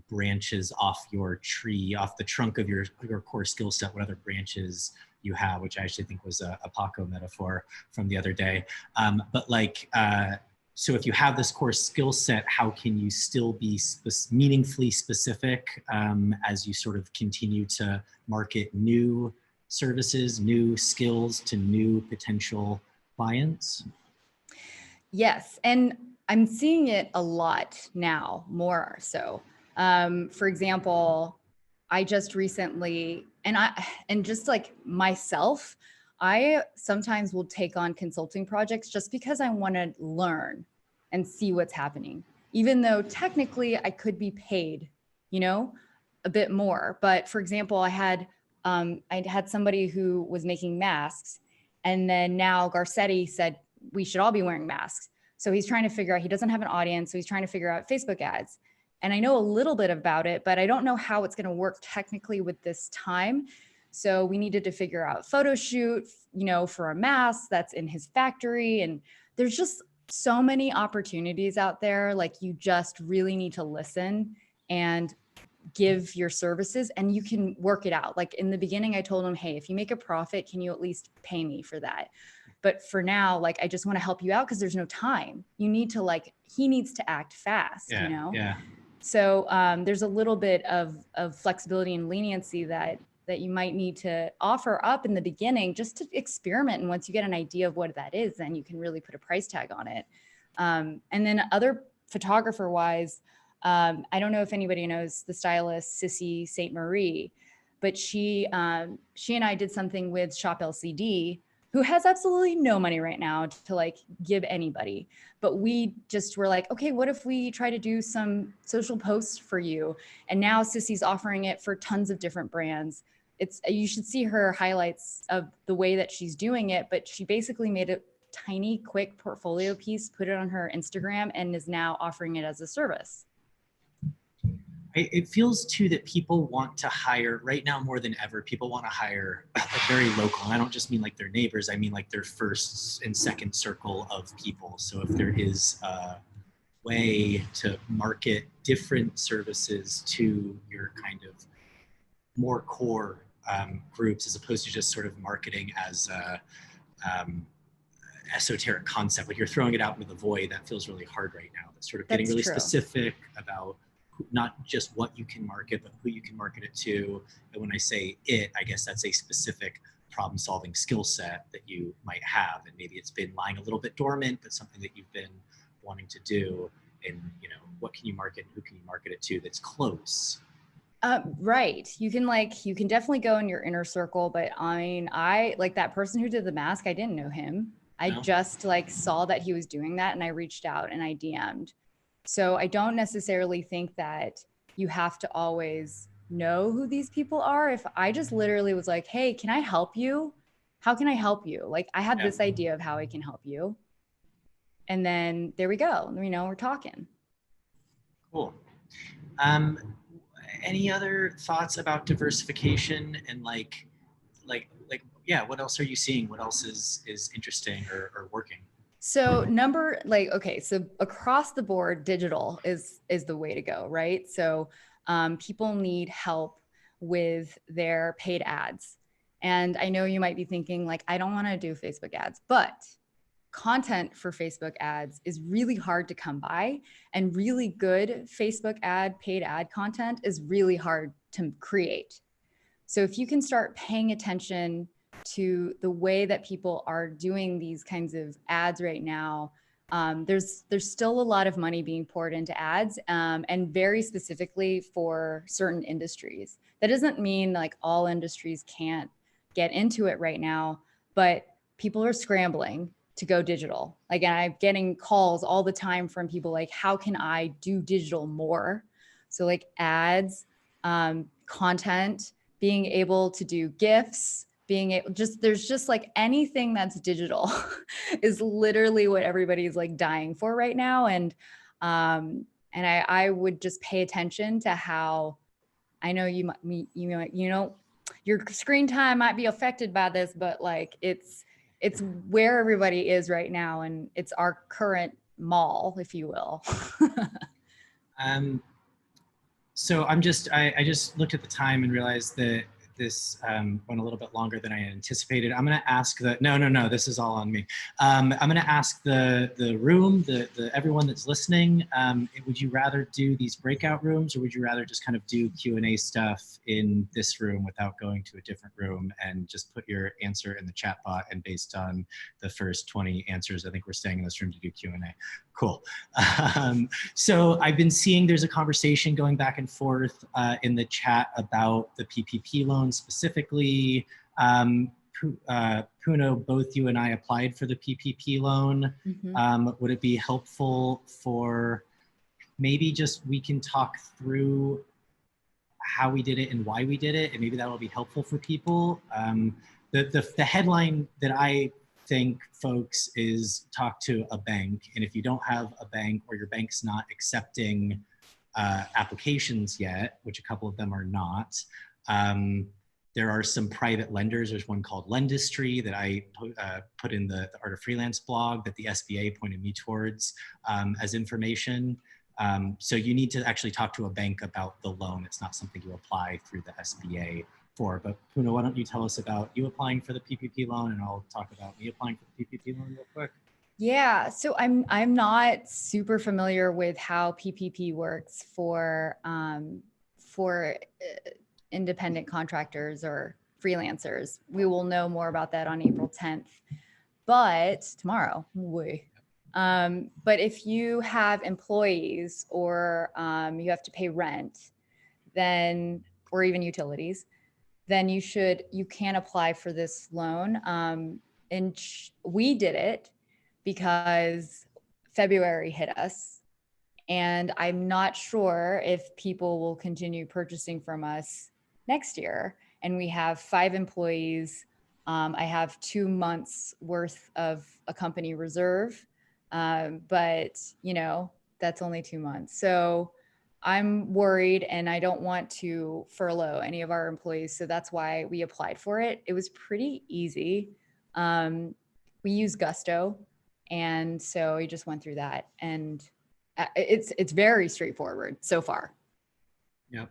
branches off your tree, off the trunk of your core skill set, what other branches you have, which I actually think was a Paco metaphor from the other day. But like, so if you have this core skill set, how can you still be meaningfully specific as you sort of continue to market new services, new skills to new potential clients? Yes, and I'm seeing it a lot now, more so. For example, I just recently, and just like myself, I sometimes will take on consulting projects just because I want to learn and see what's happening, even though technically I could be paid, a bit more. But for example, I had somebody who was making masks, and then now Garcetti said we should all be wearing masks. So he's trying to figure out, he doesn't have an audience, so he's trying to figure out Facebook ads. And I know a little bit about it, but I don't know how it's going to work technically with this time. So we needed to figure out photo shoot, for a mask that's in his factory. And there's just so many opportunities out there. Like, you just really need to listen and give your services, and you can work it out. Like in the beginning, I told him, hey, if you make a profit, can you at least pay me for that? But for now, like, I just want to help you out because there's no time. You need to he needs to act fast, Yeah. So there's a little bit of flexibility and leniency that you might need to offer up in the beginning just to experiment. And once you get an idea of what that is, then you can really put a price tag on it. And then other photographer wise, I don't know if anybody knows the stylist Sissy St. Marie, but she and I did something with Shop LCD, who has absolutely no money right now to give anybody. But we just were like, okay, what if we try to do some social posts for you? And now Sissy's offering it for tons of different brands. You should see her highlights of the way that she's doing it, but she basically made a tiny, quick portfolio piece, put it on her Instagram, and is now offering it as a service. It feels too that people want to hire right now more than ever. People want to hire very local. And I don't just mean like their neighbors. I mean like their first and second circle of people. So if there is a way to market different services to your kind of more core groups, as opposed to just sort of marketing as a esoteric concept, like you're throwing it out into the void, that feels really hard right now. That's sort of getting really specific about not just what you can market, but who you can market it to. And when I say it, I guess that's a specific problem-solving skill set that you might have. And maybe it's been lying a little bit dormant, but something that you've been wanting to do. And, what can you market and who can you market it to that's close? Right. You can definitely go in your inner circle, but I like that person who did the mask. I didn't know him. I just saw that he was doing that, and I reached out and I DM'd. So I don't necessarily think that you have to always know who these people are. If I just literally was like, hey, can I help you? How can I help you? I have this idea of how I can help you. And then there we go. We're talking. Cool. Any other thoughts about diversification and what else are you seeing? What else is interesting or working? So so across the board, digital is the way to go, right? So people need help with their paid ads. And I know you might be thinking I don't want to do Facebook ads, but content for Facebook ads is really hard to come by, and really good Facebook paid ad content is really hard to create. So if you can start paying attention to the way that people are doing these kinds of ads right now, there's still a lot of money being poured into ads, and very specifically for certain industries. That doesn't mean like all industries can't get into it right now, but people are scrambling to go digital. Like, and I'm getting calls all the time from people like, how can I do digital more? So like ads, content, being able to do GIFs, being able, there's just like anything that's digital is literally what everybody's like dying for right now. And I would just pay attention to how, I know your screen time might be affected by this, but like it's where everybody is right now, and it's our current mall, if you will. So I just looked at the time and realized that this went a little bit longer than I anticipated. I'm going to ask no, this is all on me. I'm going to ask the room, the everyone that's listening, would you rather do these breakout rooms, or would you rather just kind of do Q&A stuff in this room without going to a different room, and just put your answer in the chat bot, and based on the first 20 answers, I think we're staying in this room to do Q&A. Cool. So I've been seeing there's a conversation going back and forth in the chat about the PPP loan specifically. Puno, both you and I applied for the PPP loan. Mm-hmm. Would it be helpful for maybe just we can talk through how we did it and why we did it, and maybe that will be helpful for people. The headline that I think, folks, is talk to a bank. And if you don't have a bank, or your bank's not accepting applications yet, which a couple of them are not, there are some private lenders. There's one called Lendistry that I put in the Art of Freelance blog that the SBA pointed me towards as information. So you need to actually talk to a bank about the loan. It's not something you apply through the SBA for. But Puno, why don't you tell us about you applying for the PPP loan, and I'll talk about me applying for the PPP loan real quick. Yeah, so I'm not super familiar with how PPP works for independent contractors or freelancers. We will know more about that on April 10th, but tomorrow. But if you have employees, or you have to pay rent, then, or even utilities, then you can apply for this loan. And we did it because February hit us, and I'm not sure if people will continue purchasing from us next year. And we have 5 employees. I have 2 months worth of a company reserve, but that's only 2 months. So I'm worried, and I don't want to furlough any of our employees. So that's why we applied for it. It was pretty easy. We use Gusto. And so we just went through that, and it's very straightforward so far. Yep.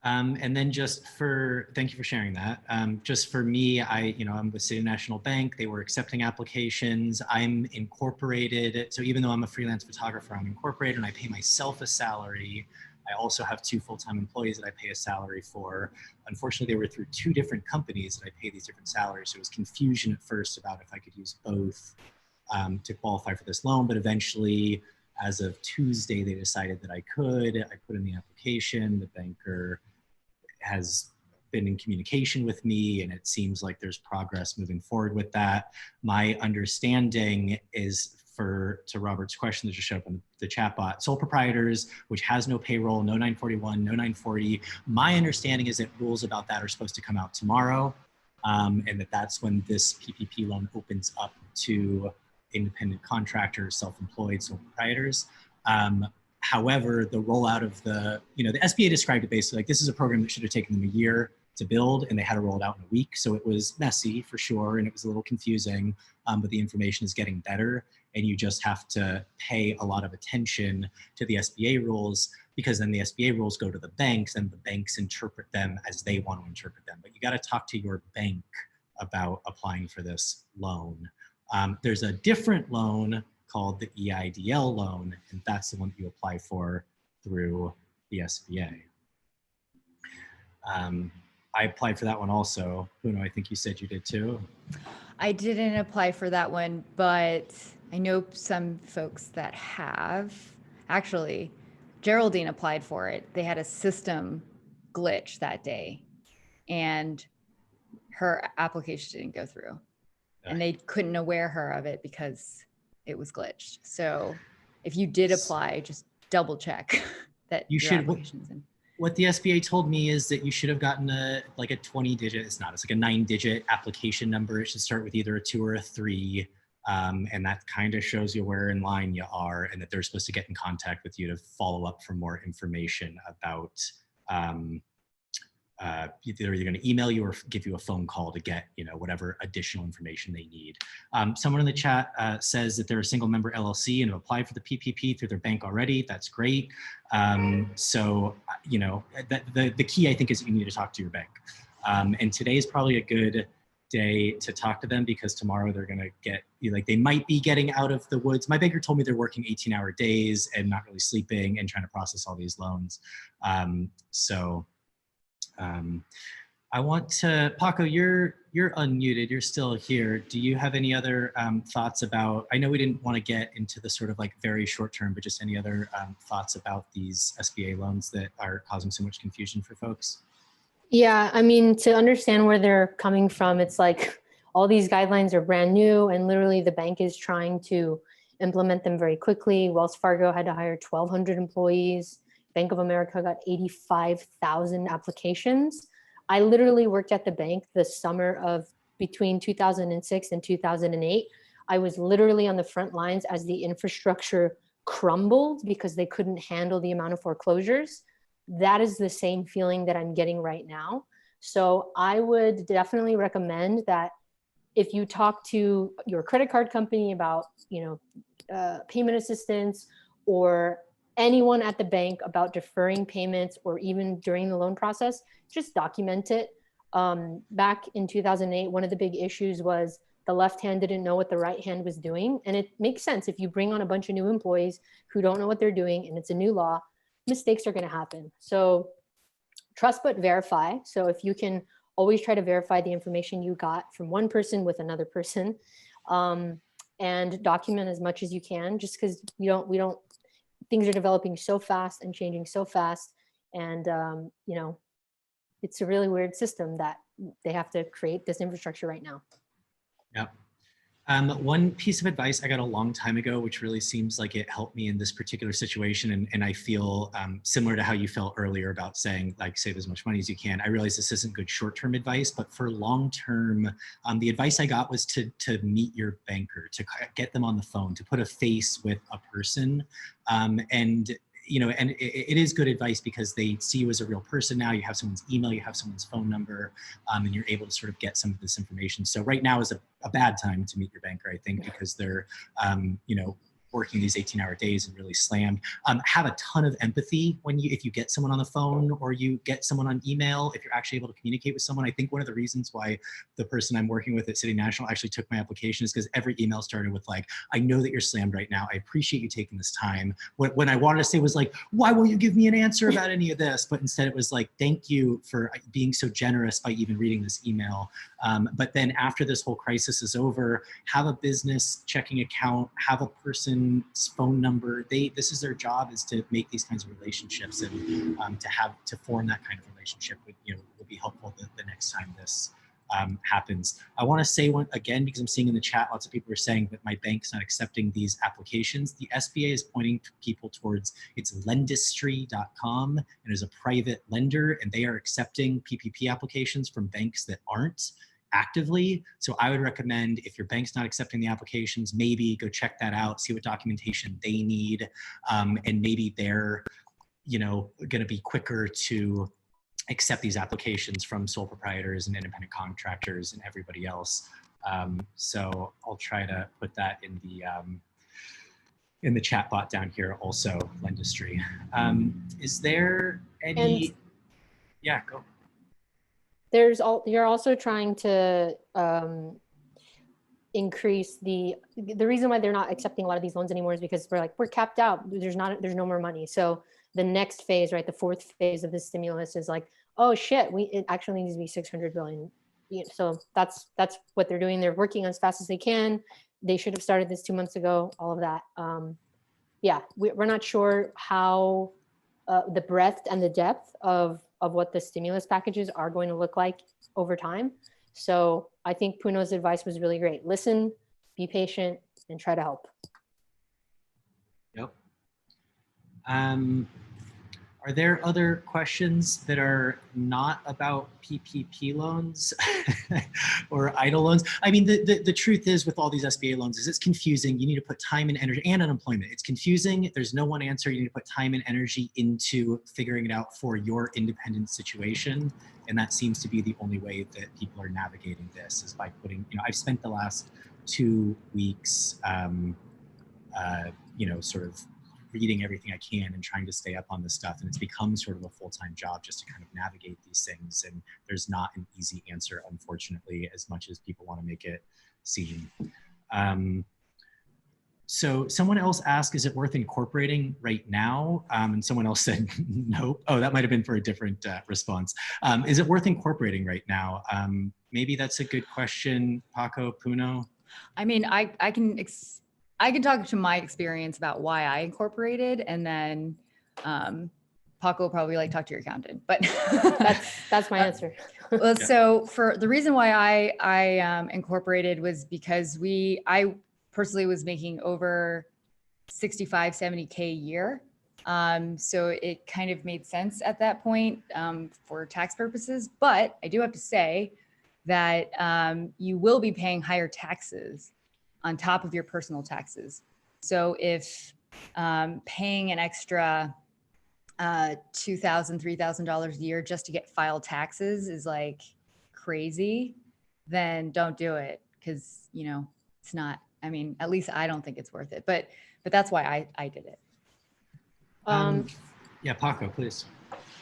And then thank you for sharing that. Just for me, I'm with City National Bank. They were accepting applications. I'm incorporated. So even though I'm a freelance photographer, I'm incorporated and I pay myself a salary. I also have 2 full-time employees that I pay a salary for. Unfortunately, they were through 2 different companies that I pay these different salaries. So it was confusion at first about if I could use both to qualify for this loan, but eventually, as of Tuesday, they decided that I could. I put in the application. The banker has been in communication with me, and it seems like there's progress moving forward with that. My understanding is, to Robert's question that just showed up in the chat bot, sole proprietors, which has no payroll, no 941, no 940. My understanding is that rules about that are supposed to come out tomorrow, and that's when this PPP loan opens up to independent contractors, self-employed, sole proprietors. However, the rollout of the SBA described it basically like this is a program that should have taken them a year to build, and they had to roll it out in a week. So it was messy for sure, and it was a little confusing, but the information is getting better, and you just have to pay a lot of attention to the SBA rules, because then the SBA rules go to the banks, and the banks interpret them as they want to interpret them. But you got to talk to your bank about applying for this loan. There's a different loan called the EIDL loan, and that's the one that you apply for through the SBA. I applied for that one also. Puno, I think you said you did too. I didn't apply for that one, but I know some folks that have. Actually, Geraldine applied for it. They had a system glitch that day, and her application didn't go through. And they couldn't aware her of it because it was glitched. So if you did apply, just double check that You your should. application's in. What the SBA told me is that you should have gotten a 20 digit, it's like a 9-digit application number. It should start with either a 2 or a 3. And that kind of shows you where in line you are, and that they're supposed to get in contact with you to follow up for more information about either they're going to email you or give you a phone call to get, whatever additional information they need. Someone in the chat says that they're a single member LLC and have applied for the PPP through their bank already. That's great. So, the key, I think, is that you need to talk to your bank. And today is probably a good day to talk to them, because tomorrow they're going to get, they might be getting out of the woods. My banker told me they're working 18-hour days and not really sleeping and trying to process all these loans. I want to, Paco, you're unmuted, you're still here. Do you have any other thoughts about, I know we didn't want to get into the sort of very short term, but just any other thoughts about these SBA loans that are causing so much confusion for folks? Yeah, I mean, to understand where they're coming from, it's like all these guidelines are brand new, and literally the bank is trying to implement them very quickly. Wells Fargo had to hire 1,200 employees. Bank of America got 85,000 applications. I literally worked at the bank the summer of between 2006 and 2008. I was literally on the front lines as the infrastructure crumbled because they couldn't handle the amount of foreclosures. That is the same feeling that I'm getting right now. So I would definitely recommend that if you talk to your credit card company about, payment assistance, or anyone at the bank about deferring payments, or even during the loan process, just document it. Back in 2008, one of the big issues was the left hand didn't know what the right hand was doing. And it makes sense if you bring on a bunch of new employees who don't know what they're doing and it's a new law, mistakes are going to happen. So trust but verify. So if you can always try to verify the information you got from one person with another person, and document as much as you can, just because things are developing so fast and changing so fast. And, it's a really weird system that they have to create this infrastructure right now. Yep. One piece of advice I got a long time ago, which really seems like it helped me in this particular situation, and I feel similar to how you felt earlier about saying, save as much money as you can. I realize this isn't good short-term advice, but for long-term, the advice I got was to meet your banker, to get them on the phone, to put a face with a person, and it is good advice because they see you as a real person now. You have someone's email, you have someone's phone number, and you're able to sort of get some of this information. So right now is a bad time to meet your banker, I think, because they're, working these 18-hour days and really slammed. Have a ton of empathy if you get someone on the phone or you get someone on email, if you're actually able to communicate with someone. I think one of the reasons why the person I'm working with at City National actually took my application is because every email started with I know that you're slammed right now. I appreciate you taking this time. When I wanted to say was why won't you give me an answer about any of this? But instead it was thank you for being so generous by even reading this email. But then after this whole crisis is over, have a business checking account, have a person's phone number. This is their job, is to make these kinds of relationships, and to form that kind of relationship will be helpful the next time this happens. I want to say one again, because I'm seeing in the chat lots of people are saying that my bank's not accepting these applications. The SBA is pointing people towards its lendistry.com, and is a private lender, and they are accepting PPP applications from banks that aren't actively. So I would recommend, if your bank's not accepting the applications, maybe go check that out, see what documentation they need, and maybe they're going to be quicker to accept these applications from sole proprietors and independent contractors and everybody else. So I'll try to put that in the chat bot down here also, Lendistry. Is there any, yeah, go. You're also trying to increase the reason why they're not accepting a lot of these loans anymore is because we're capped out. There's no more money. So the next phase, right, the fourth phase of the stimulus is oh shit, it actually needs to be 600 billion. So that's what they're doing. They're working as fast as they can. they should have started this 2 months ago, all of that. Yeah, we're not sure how the breadth and the depth of what the stimulus packages are going to look like over time. So I think Puno's advice was really great. Listen, be patient, and try to help. Yep. Are there other questions that are not about PPP loans or EIDL loans? I mean, the truth is with all these SBA loans is it's confusing. You need to put time and energy, and unemployment. It's confusing. There's no one answer. You need to put time and energy into figuring it out for your independent situation. And that seems to be the only way that people are navigating this, is by putting, I've spent the last 2 weeks, sort of reading everything I can and trying to stay up on this stuff. And it's become sort of a full-time job just to kind of navigate these things. And there's not an easy answer, unfortunately, as much as people want to make it seem. So someone else asked, is it worth incorporating right now? And someone else said, nope. Oh, that might've been for a different response. Is it worth incorporating right now? Maybe that's a good question, Paco, Puno. I mean, I can talk to my experience about why I incorporated, and then Paco will probably talk to your accountant, but that's my answer. Well, so for the reason why I incorporated was because I personally was making over 65, 70K a year. So it kind of made sense at that point for tax purposes, but I do have to say that you will be paying higher taxes on top of your personal taxes. So if paying an extra $2,000, $3,000 a year just to get filed taxes is crazy, then don't do it, because it's not. I mean, at least I don't think it's worth it. But that's why I did it. Yeah, Paco, please.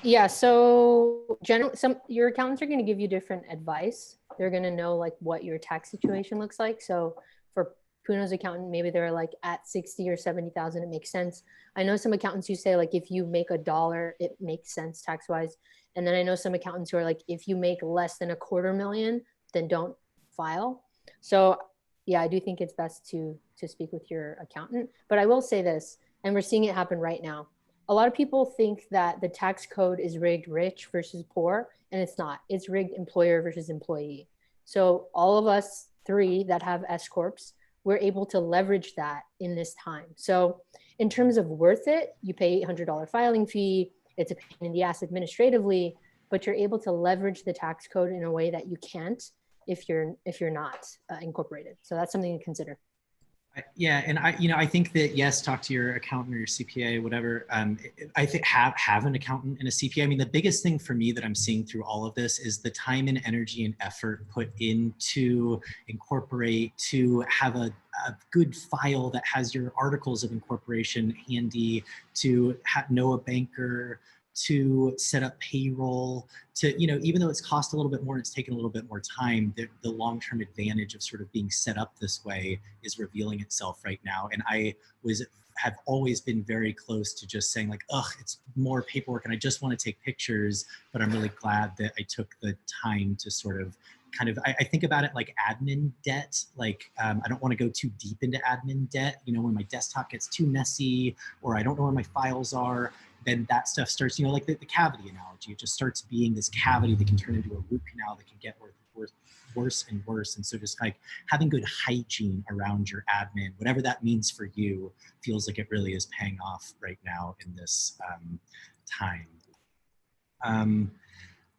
Yeah, so your accountants are going to give you different advice. They're going to know what your tax situation looks like. So for Puno's accountant, maybe they're at 60 or 70,000, it makes sense. I know some accountants who say if you make $1, it makes sense tax wise. And then I know some accountants who are if you make less than $250,000, then don't file. So yeah, I do think it's best to speak with your accountant. But I will say this, and we're seeing it happen right now. A lot of people think that the tax code is rigged rich versus poor, and it's not. It's rigged employer versus employee. So all of us 3 that have S Corps, we're able to leverage that in this time. So in terms of worth it, you pay $800 filing fee. It's a pain in the ass administratively, but you're able to leverage the tax code in a way that you can't if you're not incorporated. So that's something to consider. Yeah, and I think that, yes, talk to your accountant or your CPA, whatever. I think have an accountant and a CPA. I mean, the biggest thing for me that I'm seeing through all of this is the time and energy and effort put into incorporate, to have a good file that has your articles of incorporation handy, to know a banker, to set up payroll, to, even though it's cost a little bit more, it's taken a little bit more time, the long-term advantage of sort of being set up this way is revealing itself right now. And I have always been very close to just saying ugh, it's more paperwork and I just want to take pictures, but I'm really glad that I took the time to sort of I think about it like admin debt. I don't want to go too deep into admin debt. When my desktop gets too messy, or I don't know where my files are, then that stuff starts, like the cavity analogy, it just starts being this cavity that can turn into a root canal that can get worse and worse. And so just having good hygiene around your admin, whatever that means for you, feels like it really is paying off right now in this time.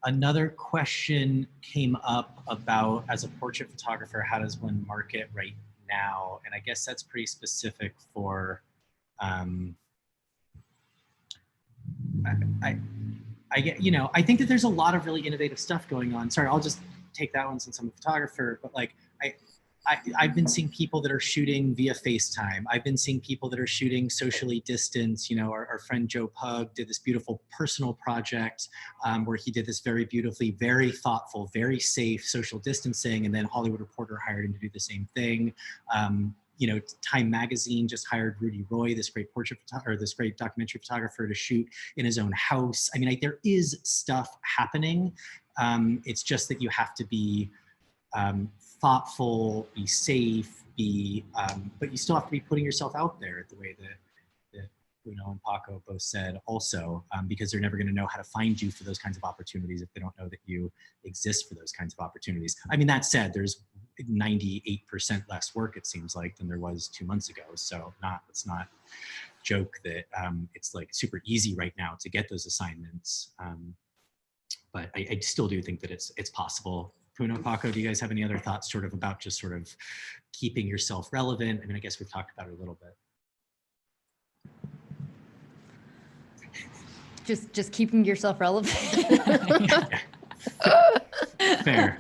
Another question came up about, as a portrait photographer, how does one market right now? And I guess that's pretty specific for, I get, I think that there's a lot of really innovative stuff going on. Sorry, I'll just take that one since I'm a photographer, but I've been seeing people that are shooting via FaceTime. I've been seeing people that are shooting socially distanced. Our friend Joe Pug did this beautiful personal project where he did this very beautifully, very thoughtful, very safe social distancing. And then Hollywood Reporter hired him to do the same thing. Time Magazine just hired Rudy Roy, this great this great documentary photographer, to shoot in his own house. I mean, there is stuff happening. It's just that you have to be thoughtful, be safe, be, but you still have to be putting yourself out there the way that Puno and Paco both said also, because they're never going to know how to find you for those kinds of opportunities if they don't know that you exist for those kinds of opportunities. I mean, that said, there's 98% less work, it seems like, than there was 2 months ago. So let's not joke that it's like super easy right now to get those assignments. But I still do think that it's possible. Puno, Paco, do you guys have any other thoughts sort of about just sort of keeping yourself relevant? I mean, I guess we've talked about it a little bit. Just keeping yourself relevant. Fair.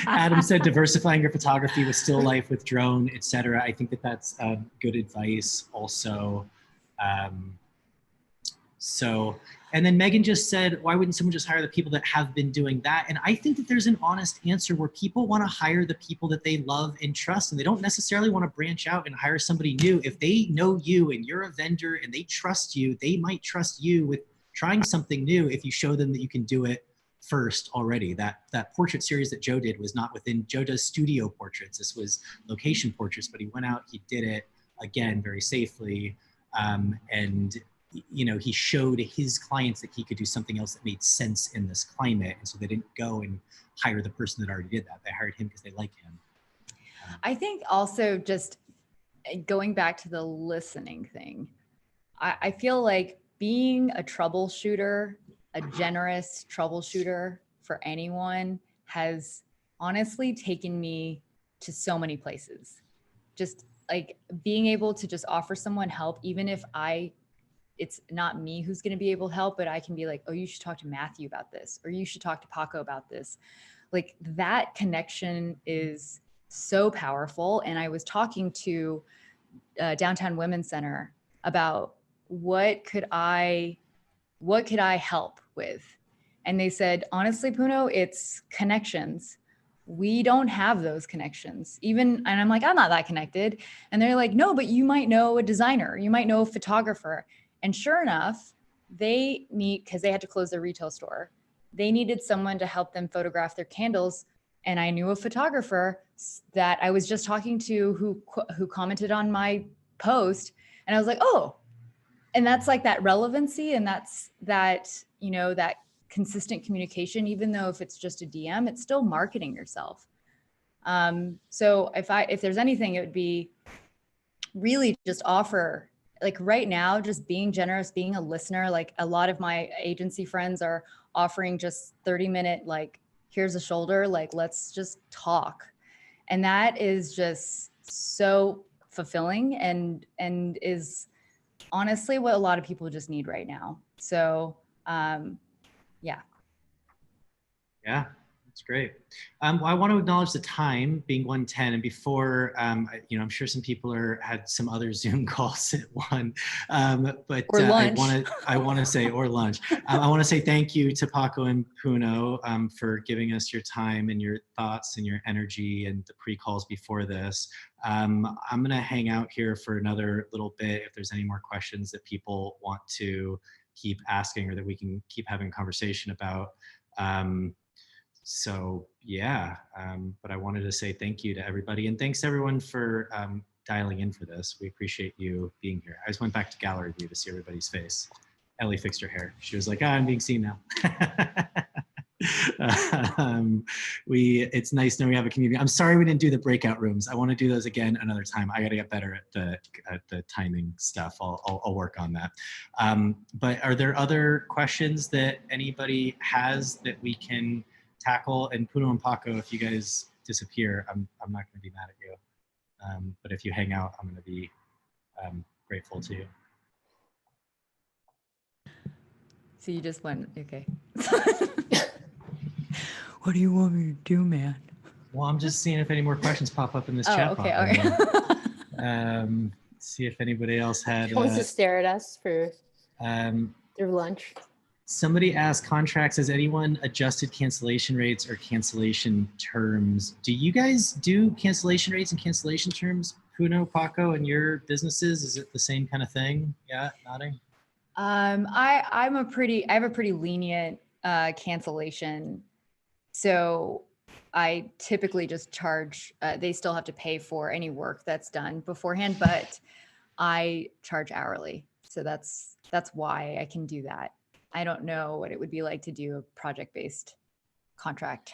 Adam said diversifying your photography with still life, with drone, etc. I think that that's good advice also. And then Megan just said, why wouldn't someone just hire the people that have been doing that? And I think that there's an honest answer where people want to hire the people that they love and trust, and they don't necessarily want to branch out and hire somebody new. If they know you and you're a vendor and they trust you, they might trust you with trying something new if you show them that you can do it first already. That portrait series that Joe did was not within, Joe does studio portraits. This was location portraits, but he went out, he did it again very safely. And you know, he showed his clients that he could do something else that made sense in this climate. And so they didn't go and hire the person that already did that. They hired him because they like him. I think also just going back to the listening thing, I feel like being a troubleshooter, a generous troubleshooter for anyone has honestly taken me to so many places. Just like being able to just offer someone help, even if it's not me who's going to be able to help, but I can be like, oh, you should talk to Matthew about this, or you should talk to Paco about this. Like that connection is so powerful. And I was talking to Downtown Women's Center about what could I help with? And they said, honestly, Puno, it's connections. We don't have those connections. And I'm like, I'm not that connected. And they're like, no, but you might know a designer, you might know a photographer. And sure enough, because they had to close their retail store, they needed someone to help them photograph their candles. And I knew a photographer that I was just talking to who commented on my post. And I was like, oh, and that's like that relevancy. And that's that, you know, that consistent communication, even though if it's just a DM, it's still marketing yourself. So if there's anything, it would be really just offer, like right now, just being generous, being a listener. Like a lot of my agency friends are offering just 30-minute, like, here's a shoulder, like, let's just talk. And that is just so fulfilling and is honestly what a lot of people just need right now. So, yeah. Yeah, that's great. Well, I want to acknowledge the time being 1:10, and before, you know, I'm sure some people had some other Zoom calls at 1, but or lunch. I want to say, or lunch. I want to say thank you to Paco and Puno for giving us your time and your thoughts and your energy and the pre-calls before this. I'm going to hang out here for another little bit if there's any more questions that people want to keep asking or that we can keep having a conversation about. So yeah, but I wanted to say thank you to everybody, and thanks everyone for dialing in for this. We appreciate you being here. I just went back to gallery view to see everybody's face. Ellie fixed her hair. She was like, I'm being seen now. It's nice knowing we have a community. I'm sorry we didn't do the breakout rooms. I want to do those again another time. I got to get better at the timing stuff. I'll work on that. But are there other questions that anybody has that we can tackle? And Puno and Paco, if you guys disappear, I'm not going to be mad at you. But if you hang out, I'm going to be grateful to you. So you just went, okay. What do you want me to do, man? Well, I'm just seeing if any more questions pop up in this chat box. Okay. See if anybody else had. Wants to stare at us for their lunch. Somebody asked, contracts, has anyone adjusted cancellation rates or cancellation terms? Do you guys do cancellation rates and cancellation terms, Puno, Paco, in your businesses? Is it the same kind of thing? Yeah, nodding. I have a pretty lenient cancellation. So I typically just charge, they still have to pay for any work that's done beforehand, but I charge hourly. So that's why I can do that. I don't know what it would be like to do a project-based contract.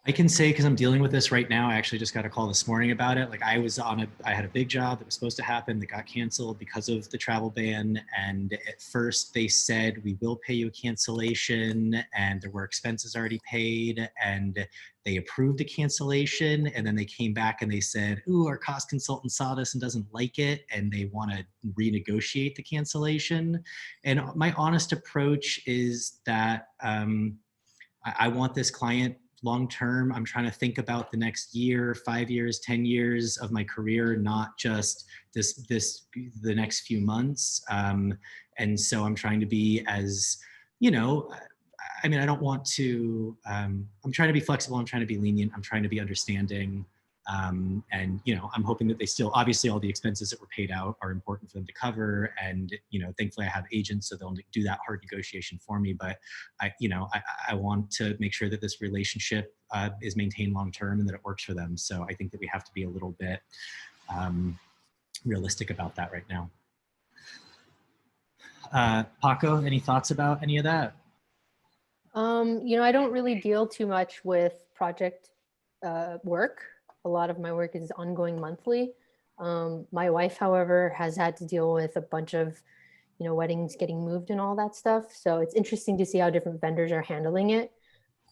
I can say, because I'm dealing with this right now, I actually just got a call this morning about it. Like I had a big job that was supposed to happen that got canceled because of the travel ban. And at first they said, we will pay you a cancellation, and there were expenses already paid, and they approved the cancellation. And then they came back and they said, ooh, our cost consultant saw this and doesn't like it, and they want to renegotiate the cancellation. And my honest approach is that I want this client long-term. I'm trying to think about the next year, 5 years, 10 years of my career, not just the next few months. And so I'm trying to be as, I mean, I don't want to, I'm trying to be flexible. I'm trying to be lenient. I'm trying to be understanding. And, I'm hoping that they still, obviously all the expenses that were paid out are important for them to cover. And, thankfully I have agents, so they'll do that hard negotiation for me. But I want to make sure that this relationship is maintained long-term and that it works for them. So I think that we have to be a little bit realistic about that right now. Paco, any thoughts about any of that? I don't really deal too much with project work. A lot of my work is ongoing monthly. My wife, however, has had to deal with a bunch of, weddings getting moved and all that stuff. So it's interesting to see how different vendors are handling it.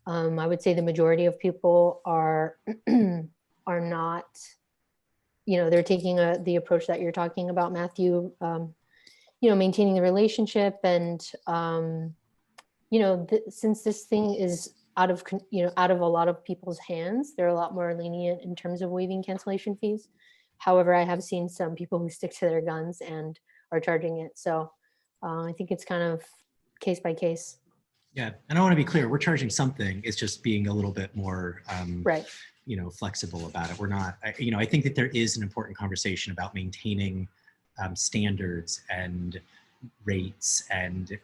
I would say the majority of people are not, they're taking the approach that you're talking about, Matthew, maintaining the relationship. And, since this thing is out of a lot of people's hands, they're a lot more lenient in terms of waiving cancellation fees. However, I have seen some people who stick to their guns and are charging it. So I think it's kind of case by case. Yeah, and I want to be clear, we're charging something. It's just being a little bit more, right. Flexible about it. We're not, I think that there is an important conversation about maintaining standards and rates and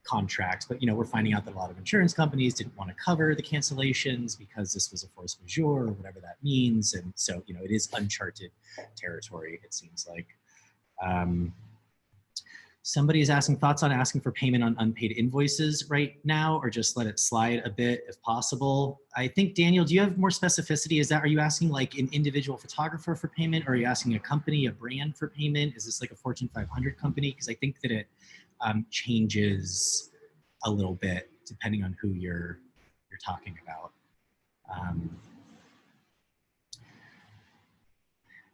contracts, but we're finding out that a lot of insurance companies didn't want to cover the cancellations because this was a force majeure or whatever that means, and so it is uncharted territory, it seems like. Somebody is asking thoughts on asking for payment on unpaid invoices right now, or just let it slide a bit if possible. I think, Daniel, do you have more specificity? Are you asking like an individual photographer for payment, or are you asking a company, a brand for payment? Is this like a Fortune 500 company? Because I think that it changes a little bit depending on who you're talking about.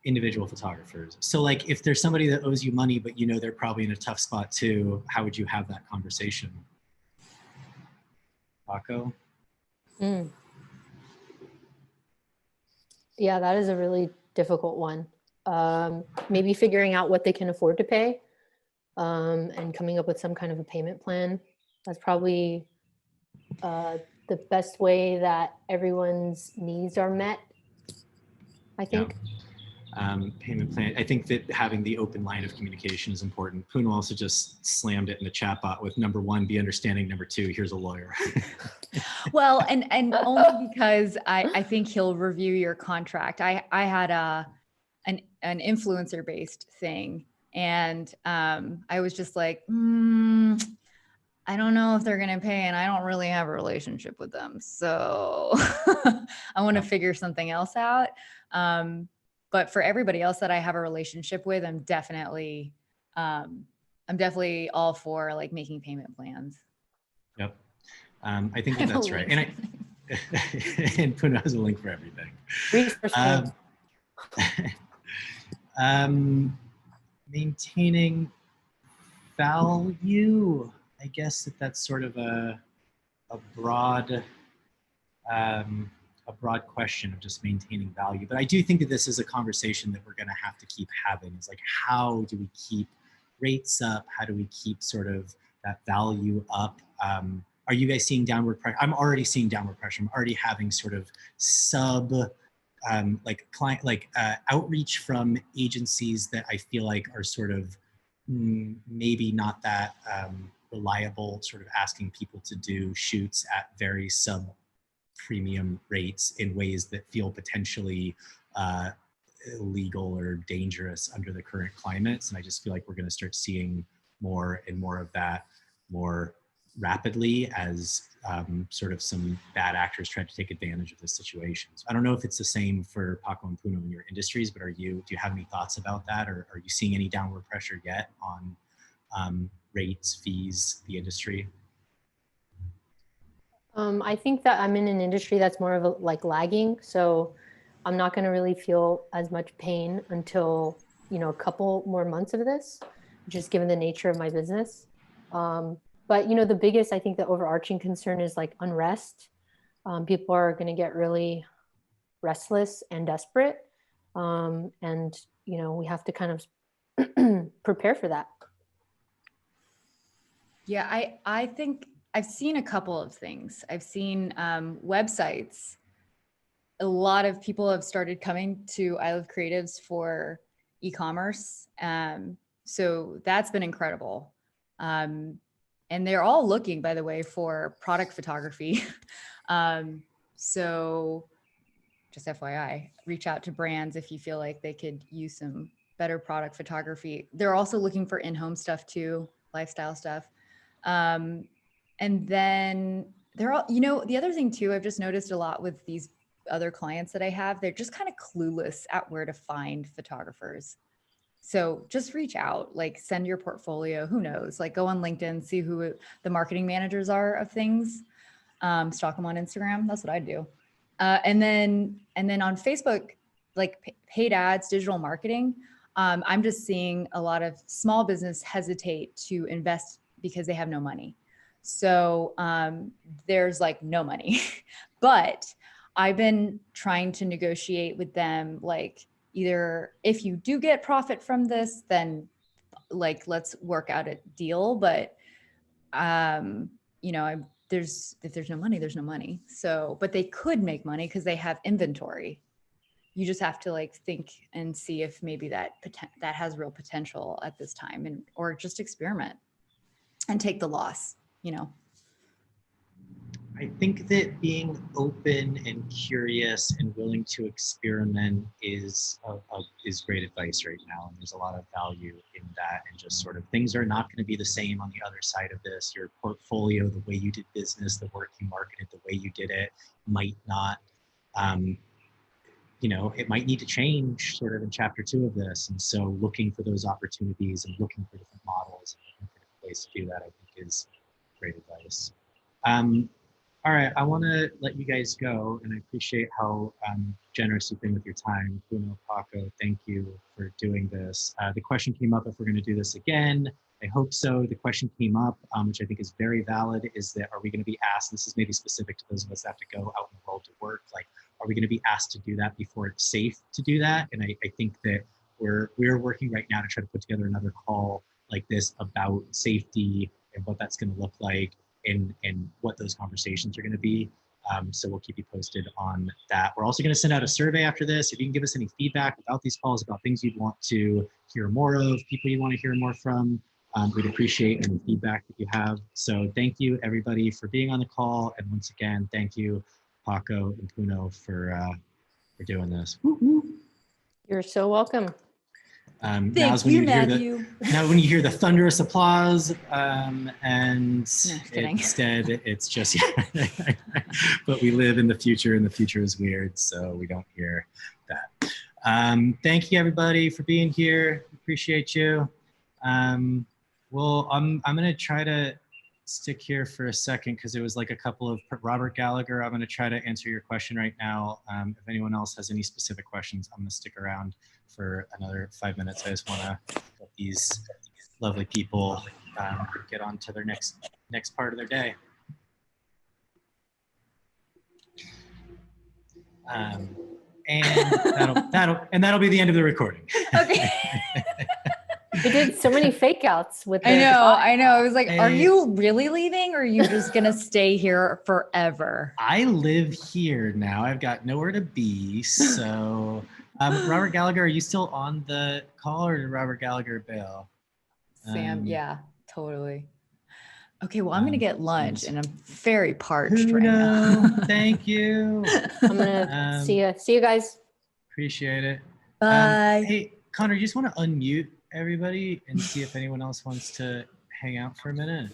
Individual photographers. So like if there's somebody that owes you money, but they're probably in a tough spot too, how would you have that conversation? Paco? Yeah, that is a really difficult one. Maybe figuring out what they can afford to pay and coming up with some kind of a payment plan. That's probably the best way that everyone's needs are met, I think. Yeah. Payment plan. I think that having the open line of communication is important. Puno also just slammed it in the chat bot with number 1, be understanding. Number 2, here's a lawyer. Well, and only because I think he'll review your contract. I had an influencer based thing, and I was just like, I don't know if they're going to pay, and I don't really have a relationship with them. So I want to figure something else out. But for everybody else that I have a relationship with, I'm definitely all for like making payment plans. Yep. I think that's right. And and Puno has a link for everything. Maintaining value. I guess that's sort of a broad question of just maintaining value. But I do think that this is a conversation that we're going to have to keep having. Is like, how do we keep rates up? How do we keep sort of that value up? Are you guys seeing downward pressure? I'm already seeing downward pressure. I'm already having sort of outreach from agencies that I feel like are sort of maybe not that reliable, sort of asking people to do shoots at very premium rates in ways that feel potentially illegal or dangerous under the current climates. And I just feel like we're going to start seeing more and more of that more rapidly as sort of some bad actors try to take advantage of this situation. So I don't know if it's the same for Paco and Puno in your industries, but do you have any thoughts about that? Or are you seeing any downward pressure yet on rates, fees, the industry? I think that I'm in an industry that's more of a, like lagging. So I'm not going to really feel as much pain until, you know, a couple more months of this, just given the nature of my business. But, you know, the biggest, I think the overarching concern is like unrest. People are going to get really restless and desperate. And, you know, we have to kind of prepare for that. Yeah, I think I've seen a couple of things. I've seen websites. A lot of people have started coming to I Love Creatives for e-commerce. So that's been incredible. And they're all looking, by the way, for product photography. So just FYI, reach out to brands if you feel like they could use some better product photography. They're also looking for in-home stuff too, lifestyle stuff. And then they're all, you know, the other thing too, I've just noticed a lot with these other clients that I have, they're just kind of clueless at where to find photographers. So just reach out, like send your portfolio, who knows, like go on LinkedIn, see who the marketing managers are of things, stalk them on Instagram. That's what I do. And then on Facebook, like paid ads, digital marketing, I'm just seeing a lot of small business hesitate to invest because they have no money. So there's like no money, but I've been trying to negotiate with them, like either if you do get profit from this, then like, let's work out a deal. But, you know, if there's no money, there's no money. So, but they could make money because they have inventory. You just have to like think and see if maybe that has real potential at this time, and or just experiment and take the loss, you know. I think that being open and curious and willing to experiment is great advice right now. And there's a lot of value in that. And just sort of things are not going to be the same on the other side of this. Your portfolio, the way you did business, the work you marketed, the way you did it might not, you know, it might need to change sort of in chapter 2 of this. And so looking for those opportunities and looking for different models and looking for different ways to do that, I think is great advice. All right, I want to let you guys go, and I appreciate how generous you've been with your time. Puno, Paco, thank you for doing this. The question came up if we're going to do this again. I hope so. The question came up, which I think is very valid, is that are we going to be asked, this is maybe specific to those of us that have to go out in the world to work, like, are we going to be asked to do that before it's safe to do that? And I think that we're working right now to try to put together another call like this about safety and what that's going to look like, and what those conversations are going to be. So we'll keep you posted on that. We're also going to send out a survey after this. If you can give us any feedback about these calls, about things you'd want to hear more of, people you want to hear more from, we'd appreciate any feedback that you have. So thank you everybody for being on the call. And once again, thank you Paco and Puno for doing this. You're so welcome. Thank you, Matthew. Now when you hear the thunderous applause, and No, instead it's just, but we live in the future and the future is weird, so we don't hear that. Thank you everybody for being here. Appreciate you. Well, I'm gonna try to stick here for a second because it was like a couple of Robert Gallagher. I'm gonna try to answer your question right now. If anyone else has any specific questions, I'm gonna stick around for another 5 minutes. I just want to let these lovely people get on to their next part of their day. And that'll be the end of the recording. Okay. We did so many fake outs with I know. I was like, are you really leaving or are you just going to stay here forever? I live here now. I've got nowhere to be. So Robert Gallagher, are you still on the call or did Robert Gallagher bail? Sam, yeah, totally. Okay, well, I'm gonna get lunch, and I'm very parched right Puno, now. thank you. I'm gonna see you guys. Appreciate it. Bye. Hey, Connor, you just want to unmute everybody and see if anyone else wants to hang out for a minute.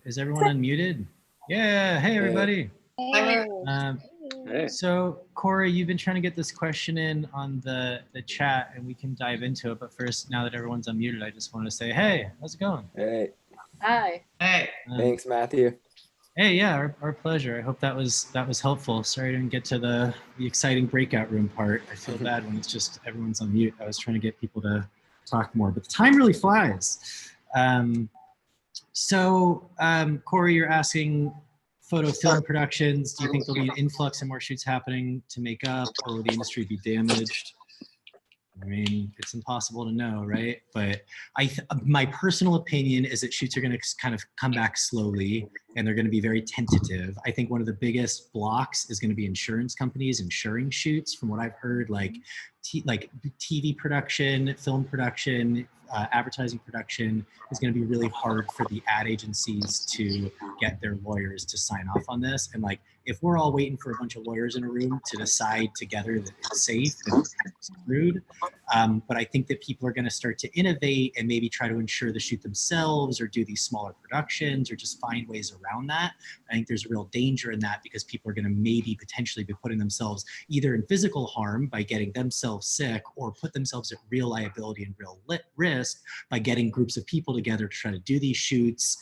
Is everyone unmuted? Yeah. Hey, everybody. Hey. So Corey, you've been trying to get this question in on the chat, and we can dive into it. But first, now that everyone's unmuted, I just want to say, hey, how's it going? Hey. Hi. Hey. Thanks, Matthew. Hey, yeah, our pleasure. I hope that was helpful. Sorry I didn't get to the exciting breakout room part. I feel bad when it's just everyone's on mute. I was trying to get people to talk more, but the time really flies. Corey, you're asking photo film productions. Do you think there'll be an influx and more shoots happening to make up, or will the industry be damaged? I mean, it's impossible to know, right? But my personal opinion is that shoots are going to kind of come back slowly, and they're going to be very tentative. I think one of the biggest blocks is going to be insurance companies insuring shoots. From what I've heard, like TV production, film production, advertising production is going to be really hard for the ad agencies to get their lawyers to sign off on this. And like, if we're all waiting for a bunch of lawyers in a room to decide together that it's safe, then it's kind of screwed. But I think that people are going to start to innovate and maybe try to insure the shoot themselves, or do these smaller productions, or just find ways around that. I think there's a real danger in that, because people are going to maybe potentially be putting themselves either in physical harm by getting themselves sick, or put themselves at real liability and real risk by getting groups of people together to try to do these shoots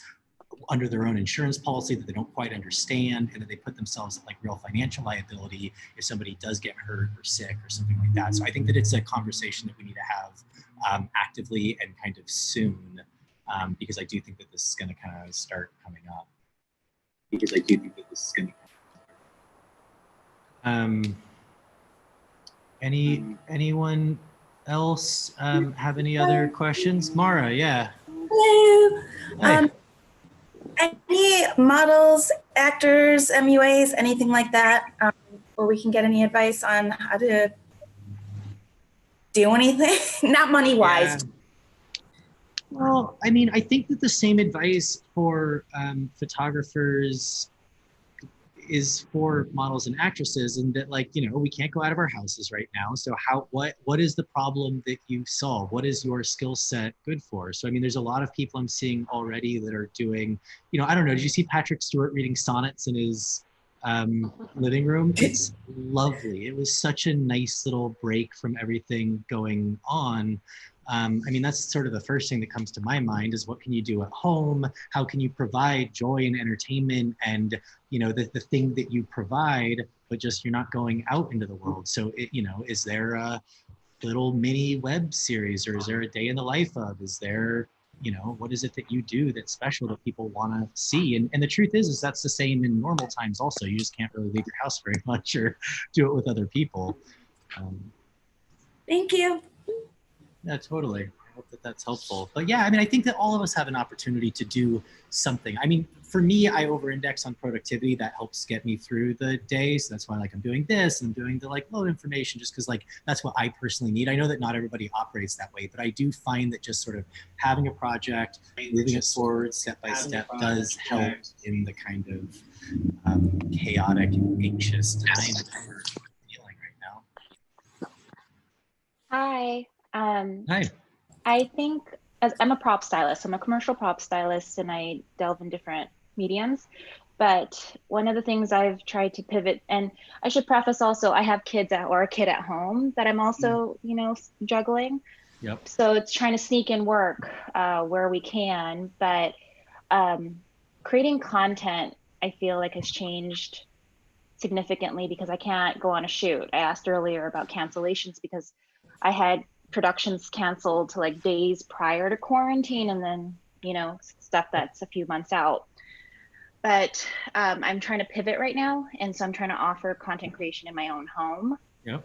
under their own insurance policy that they don't quite understand, and then they put themselves at like real financial liability if somebody does get hurt or sick or something like that. So I think that it's a conversation that we need to have actively and kind of soon, because I do think that this is going to kind of start coming up. Anyone else have any other questions? Mara, yeah. Hello. Hi. Any models, actors, MUAs, anything like that, where we can get any advice on how to do anything? Not money-wise. Yeah. Well, I mean, I think that the same advice for photographers is for models and actresses, and that, like, you know, we can't go out of our houses right now. So what is the problem that you solve? What is your skill set good for? So, I mean, there's a lot of people I'm seeing already that are doing, you know, I don't know, did you see Patrick Stewart reading sonnets in his living room? It's lovely. It was such a nice little break from everything going on. I mean, that's sort of the first thing that comes to my mind, is what can you do at home? How can you provide joy and entertainment and, you know, the thing that you provide, but just you're not going out into the world. So, you know, is there a little mini web series, or is there a day in the life of, is there, you know, what is it that you do that's special that people want to see? And the truth is that's the same in normal times also. You just can't really leave your house very much or do it with other people. Thank you. Yeah, totally. I hope that that's helpful. But yeah, I mean, I think that all of us have an opportunity to do something. I mean, for me, I over-index on productivity. That helps get me through the day. So that's why, like, I'm doing this and I'm doing the like load information, just because like that's what I personally need. I know that not everybody operates that way, but I do find that just sort of having a project, moving it forward step by step does help in the kind of chaotic, anxious time that we're feeling right now. Hi. Hi. I think, as I'm a prop stylist, I'm a commercial prop stylist, and I delve in different mediums. But one of the things I've tried to pivot, and I should preface also, I have kids or a kid at home that I'm also, you know, juggling. Yep. So it's trying to sneak in work where we can. But creating content, I feel like, has changed significantly because I can't go on a shoot. I asked earlier about cancellations because I had productions canceled to like days prior to quarantine, and then, you know, stuff that's a few months out. But I'm trying to pivot right now, and so I'm trying to offer content creation in my own home. Yep.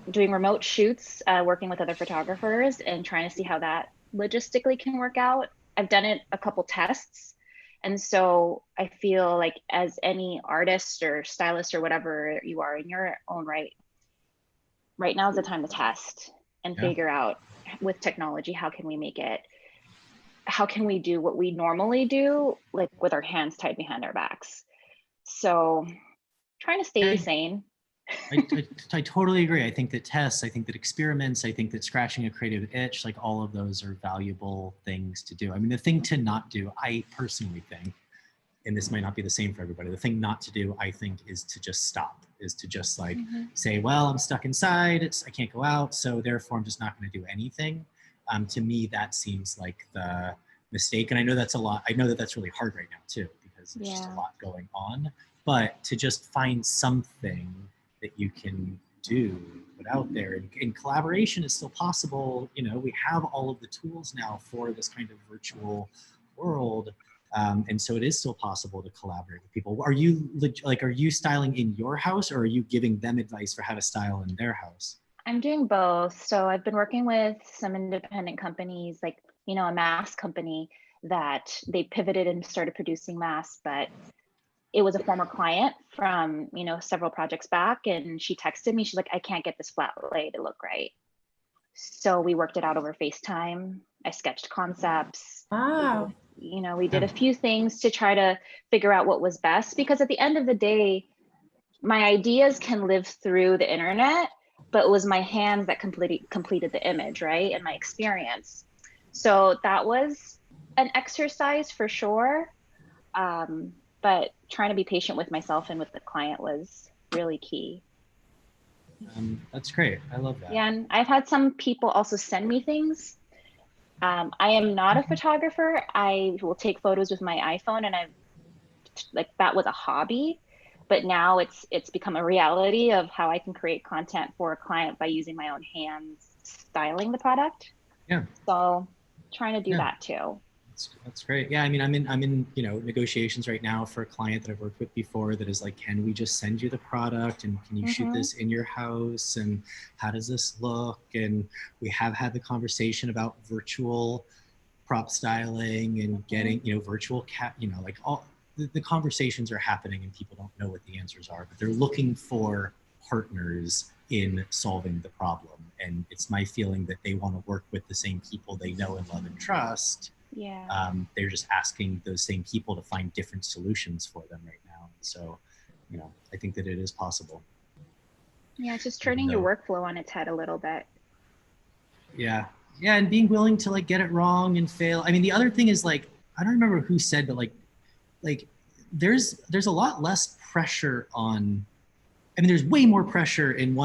Doing remote shoots, working with other photographers, and trying to see how that logistically can work out. I've done it a couple tests, and so I feel like, as any artist or stylist or whatever you are in your own right now is the time to test and figure out with technology, how can we make it how can we do what we normally do, like with our hands tied behind our backs? So trying to stay sane. I totally agree. I think that tests, I think that experiments, I think that scratching a creative itch, like all of those are valuable things to do. I mean, the thing to not do, I personally think, and this might not be the same for everybody, the thing not to do, I think, is to just stop, is to just like say, well, I'm stuck inside, I can't go out, so therefore I'm just not going to do anything. To me, that seems like the mistake. And I know that's a lot. I know that that's really hard right now too, because there's just a lot going on, but to just find something that you can do, put out there, and collaboration is still possible. You know, we have all of the tools now for this kind of virtual world. And so it is still possible to collaborate with people. Are you are you styling in your house, or are you giving them advice for how to style in their house? I'm doing both. So I've been working with some independent companies, like, you know, a mask company that they pivoted and started producing masks, but it was a former client from, you know, several projects back. And she texted me, she's like, I can't get this flat lay to look right. So we worked it out over FaceTime. I sketched concepts. Wow. You know, we did a few things to try to figure out what was best, because at the end of the day, my ideas can live through the internet, but it was my hands that completed the image, right? And my experience. So that was an exercise for sure. But trying to be patient with myself and with the client was really key. That's great. I love that. Yeah, and I've had some people also send me things. I am not a photographer. I will take photos with my iPhone, and that was a hobby, but now it's become a reality of how I can create content for a client by using my own hands styling the product. Yeah. So trying to do that too. That's great. Yeah, I mean, I'm in you know, negotiations right now for a client that I've worked with before that is like, can we just send you the product, and can you shoot this in your house, and how does this look? And we have had the conversation about virtual prop styling and getting, you know, virtual you know, like all the conversations are happening, and people don't know what the answers are, but they're looking for partners in solving the problem. And it's my feeling that they want to work with the same people they know and love and trust. Yeah. They're just asking those same people to find different solutions for them right now. So, you know, I think that it is possible. Yeah, it's just turning your workflow on its head a little bit. Yeah. Yeah. And being willing to like get it wrong and fail. I mean, the other thing is like, I don't remember who said, but like there's a lot less pressure on, I mean, there's way more pressure in one